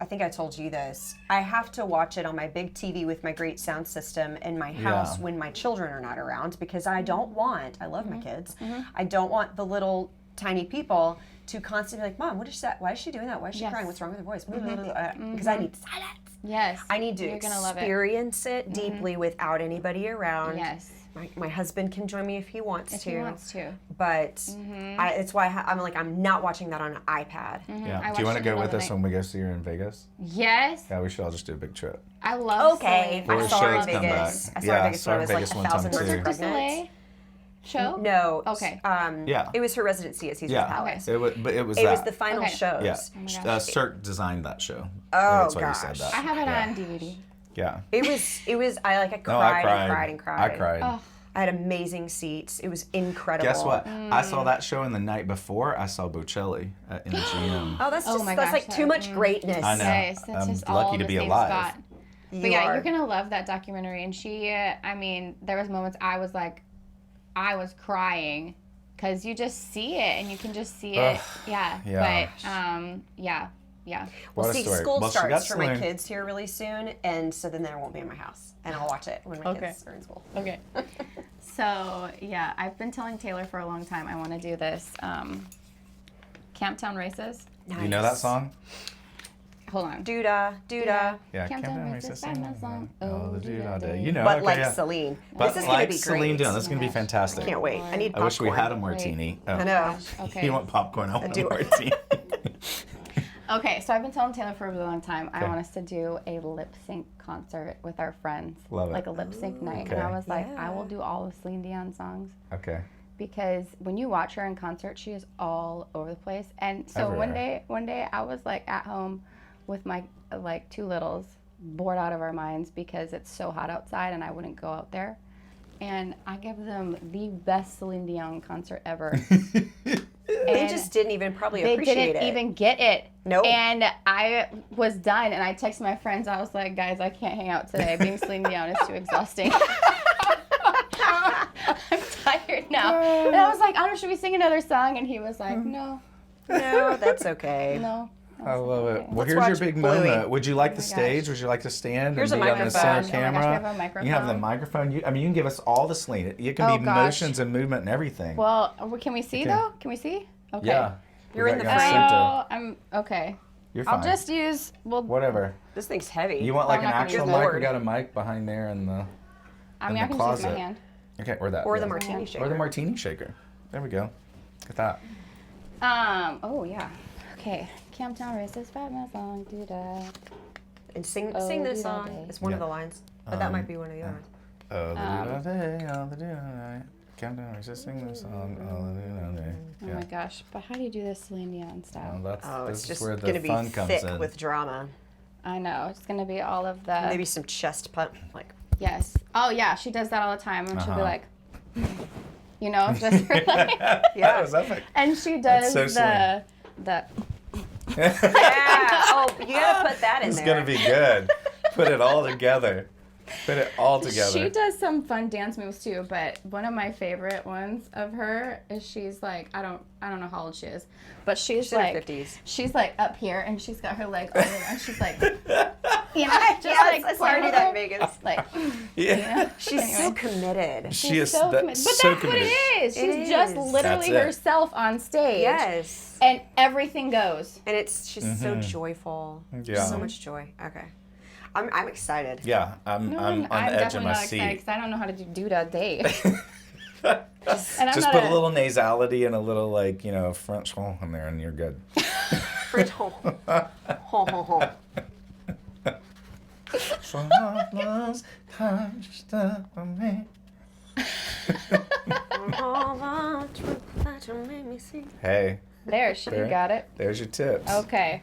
think I told you this. I have to watch it on my big TV with my great sound system in my house when my children are not around because I love my kids. I don't want the little tiny people to constantly be like, Mom, what is that? Why is she doing that? Why is she crying? What's wrong with her voice? Because I need silence. Yes. I need to You're gonna love it. experience it deeply without anybody around. Yes. my husband can join me if he wants If to. he wants to. But it's why I'm like, I'm not watching that on an iPad. Yeah. Do you want to go with us when we go see her in Vegas? Yes. Yeah, we should all just do a big trip. I love Okay. Celine. I saw her in Come Vegas. back. I saw her in Yeah, Vegas saw when I her was in like Vegas one 1,000 time, months too. Cirque du pregnant. Soleil show? No. Okay. Yeah. It was her residency at Caesar's Yeah. Palace. It was, but it was It that. was the final Okay. shows. Yeah. Oh my gosh. Cirque designed that show. Oh, That's why you gosh. said that. I have it Yeah. on DVD. Yeah. It was. I cried, No, I cried. and cried and cried. I cried. Oh. I had amazing seats. It was incredible. Guess what? I saw that show, and the night before, I saw Bocelli at MGM. Oh, that's Oh just my that's gosh, like too much greatness. I know. Yes, that's I'm just lucky all to the be same alive. spot. You But yeah, are. you're gonna love that documentary. And she, I mean, there was moments I was crying because you just see it and you can just see it. Ugh. Yeah. Yeah. But yeah. What Well, a see, story. school Well, she got starts for my Celine. kids here really soon, and so then there won't be in my house, and I'll watch it when my kids are in school. Okay. So yeah, I've been telling Taylor for a long time I want to do this Camptown races. Nice. Do you know that song? Hold on. Doodah, doodah. Yeah. Camptown races, sing find my song. Oh, the doo-dah doodah day. day. You know. But okay, like yeah. Celine. But This is gonna like be Celine great. Dion, this is gonna be gosh. fantastic. Can't wait. I need I wish we popcorn. had a martini. Oh. I know. Okay. You want popcorn? I want do. a martini. Okay, so I've been telling Taylor for a really long time I Okay. want us to do a lip sync concert with our friends. Love it. Like a lip sync night. Okay. And I was like, I Yeah. will do all of Celine Dion songs. Okay. Because when you watch her in concert, she is all over the place. And so Everywhere. one day I was like at home with my like two littles, bored out of our minds because it's so hot outside and I wouldn't go out there. And I gave them the best Celine Dion concert ever. They just didn't even probably They appreciate didn't it. even get it. Nope. And I was done, and I texted my friends. I was like, guys, I can't hang out today. Being Celine Dion is too exhausting. I'm tired now. And I was like, I don't know, should we sing another song? And he was like, no, No, that's okay. no. I love it. Well, Let's here's your watch big Bluey. moment. Would you like the gosh. stage? Would you like to stand Here's and a be on the microphone. center Oh my gosh, camera? we have a microphone. You have the microphone. You can give us all the Celine. It can Oh, be gosh. motions and movement and everything. Well, can we see, Okay. though? Can we see? Okay. Yeah. You're We in got the you frame. center. Oh, I'm okay. You're fine. I'll just use, Whatever. This thing's heavy. You want like I'm an not gonna actual use mic? We Lord. got a mic behind there in the I in mean, I the can just use my closet. hand. Okay, or that. or the yeah. martini shaker. Or the martini shaker. There we go. Look at that. Oh, yeah. Okay. Camptown races, 5 minutes long, do that. And sing Oh, this doodah song. day. It's one of Yeah. the lines. But that might be one of the other ones. Oh, the doodah day, oh, the doodah night. Countdown, resisting the song, oh, the doodah day. Oh Yeah. my gosh. But how do you do this Celine Dion style? Well, Oh, this it's is just where going the to fun be comes thick in. with drama. I know. It's going to be all of the. Maybe some chest pump. Like, Yes. Oh, yeah. She does that all the time. And she'll be Uh-huh. like, you know, just for like. That was epic. And she does That's so the. yeah. Oh, you got to put that in It's there. gonna be good. Put it all together. Put it all together. She does some fun dance moves too, but one of my favorite ones of her is she's like I don't know how old she is, but she's She's in her like 50s. she's like up here and she's got her leg over and she's like you know just Yes, like I saw her do playing that in with Vegas. her, like Yeah. you know? She's so committed. She is so that- committed. But so that's committed. what it is. It She's just is. literally That's it. herself on stage. Yes. And everything goes. And she's so joyful. Yeah. So much joy. Okay. I'm excited. Yeah, I'm No, on the edge of definitely my not excited seat. because I don't know how to do that day. And I'm Just not put a little nasality and a little French hole in there, and you're good. French hole. Hole, hole, hole. Hey, There, she There. got it. there's your tips. Okay.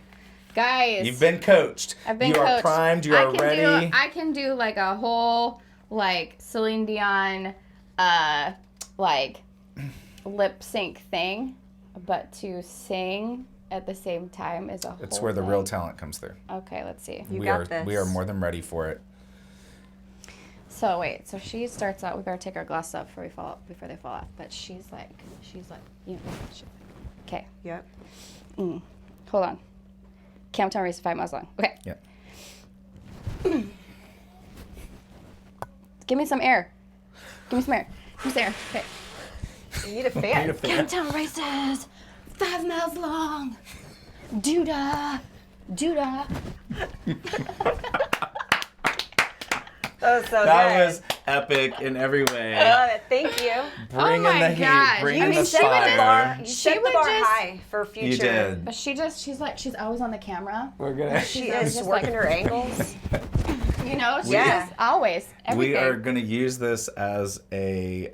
Guys. You've been coached. I've been you are coached. primed. You are ready. I can do like a whole like Celine Dion like lip sync thing, but to sing at the same time is a whole It's where the thing. real talent comes through. Okay, let's see. You we got are this. we are more than ready for it. So wait, so she starts out. We better take our glasses off before they fall out. But she's like, you know. Okay. Yep. Hold on. Camptown race 5 miles long. Okay. Yeah. Give me some air. Give me some air. Okay. You need a fan. Camptown races 5 miles long. Doodah. Doodah. That was so That good. was epic in every way. Love it. Thank you. Bringing Oh my the heat, gosh. bringing I mean, the she would fire. Set the would bar just- high for future. You did. But she's always on the camera. We're gonna. She I'm is just working like- her angles. You know, she's Yeah. just always everything. We are gonna use this as a.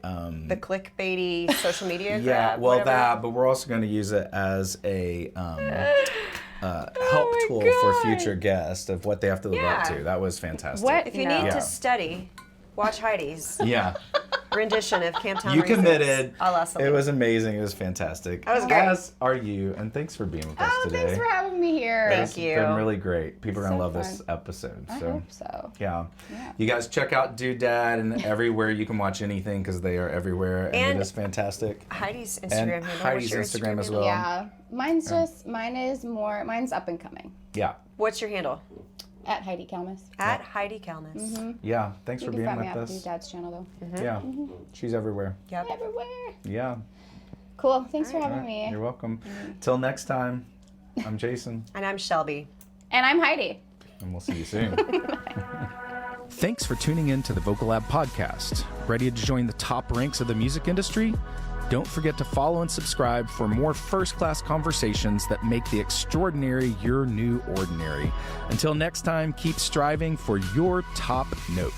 The clickbaity social media Yeah, grab, well, whatever. that, but we're also going to use it as a help my tool for God. future guests of what they have to live up Yeah. to. That was fantastic. What? If you No. need Yeah. to study, watch Heidi's Yeah, rendition of Camptown you Raisins. committed. A la Celine. It was amazing. It was fantastic. That was great. As are you, and thanks for being with us Oh, today. thanks for having me here. Thank It's you. been really great. People are going to So love this fun. episode. I So. hope so. Yeah. Yeah. You guys check out Dudedad and everywhere you can watch anything because they are everywhere and And it is fantastic. Heidi's Instagram And handle. Heidi's What's your Instagram as well. Yeah. Mine's mine's up and coming. Yeah. What's your handle? At Heidi Calmus. At Heidi Calmus. Mm-hmm. Yeah. Thanks You for can being find me with at us. Dad's channel though. Yeah. She's everywhere. Yep. Everywhere. Yeah. Cool. Thanks for having me. You're welcome. Till next time, I'm Jason, And I'm Shelby. And I'm Heidi. and we'll see you soon. Thanks for tuning in to the Vocal Lab podcast. Ready to join the top ranks of the music industry? Don't forget to follow and subscribe for more first-class conversations that make the extraordinary your new ordinary. Until next time, keep striving for your top note.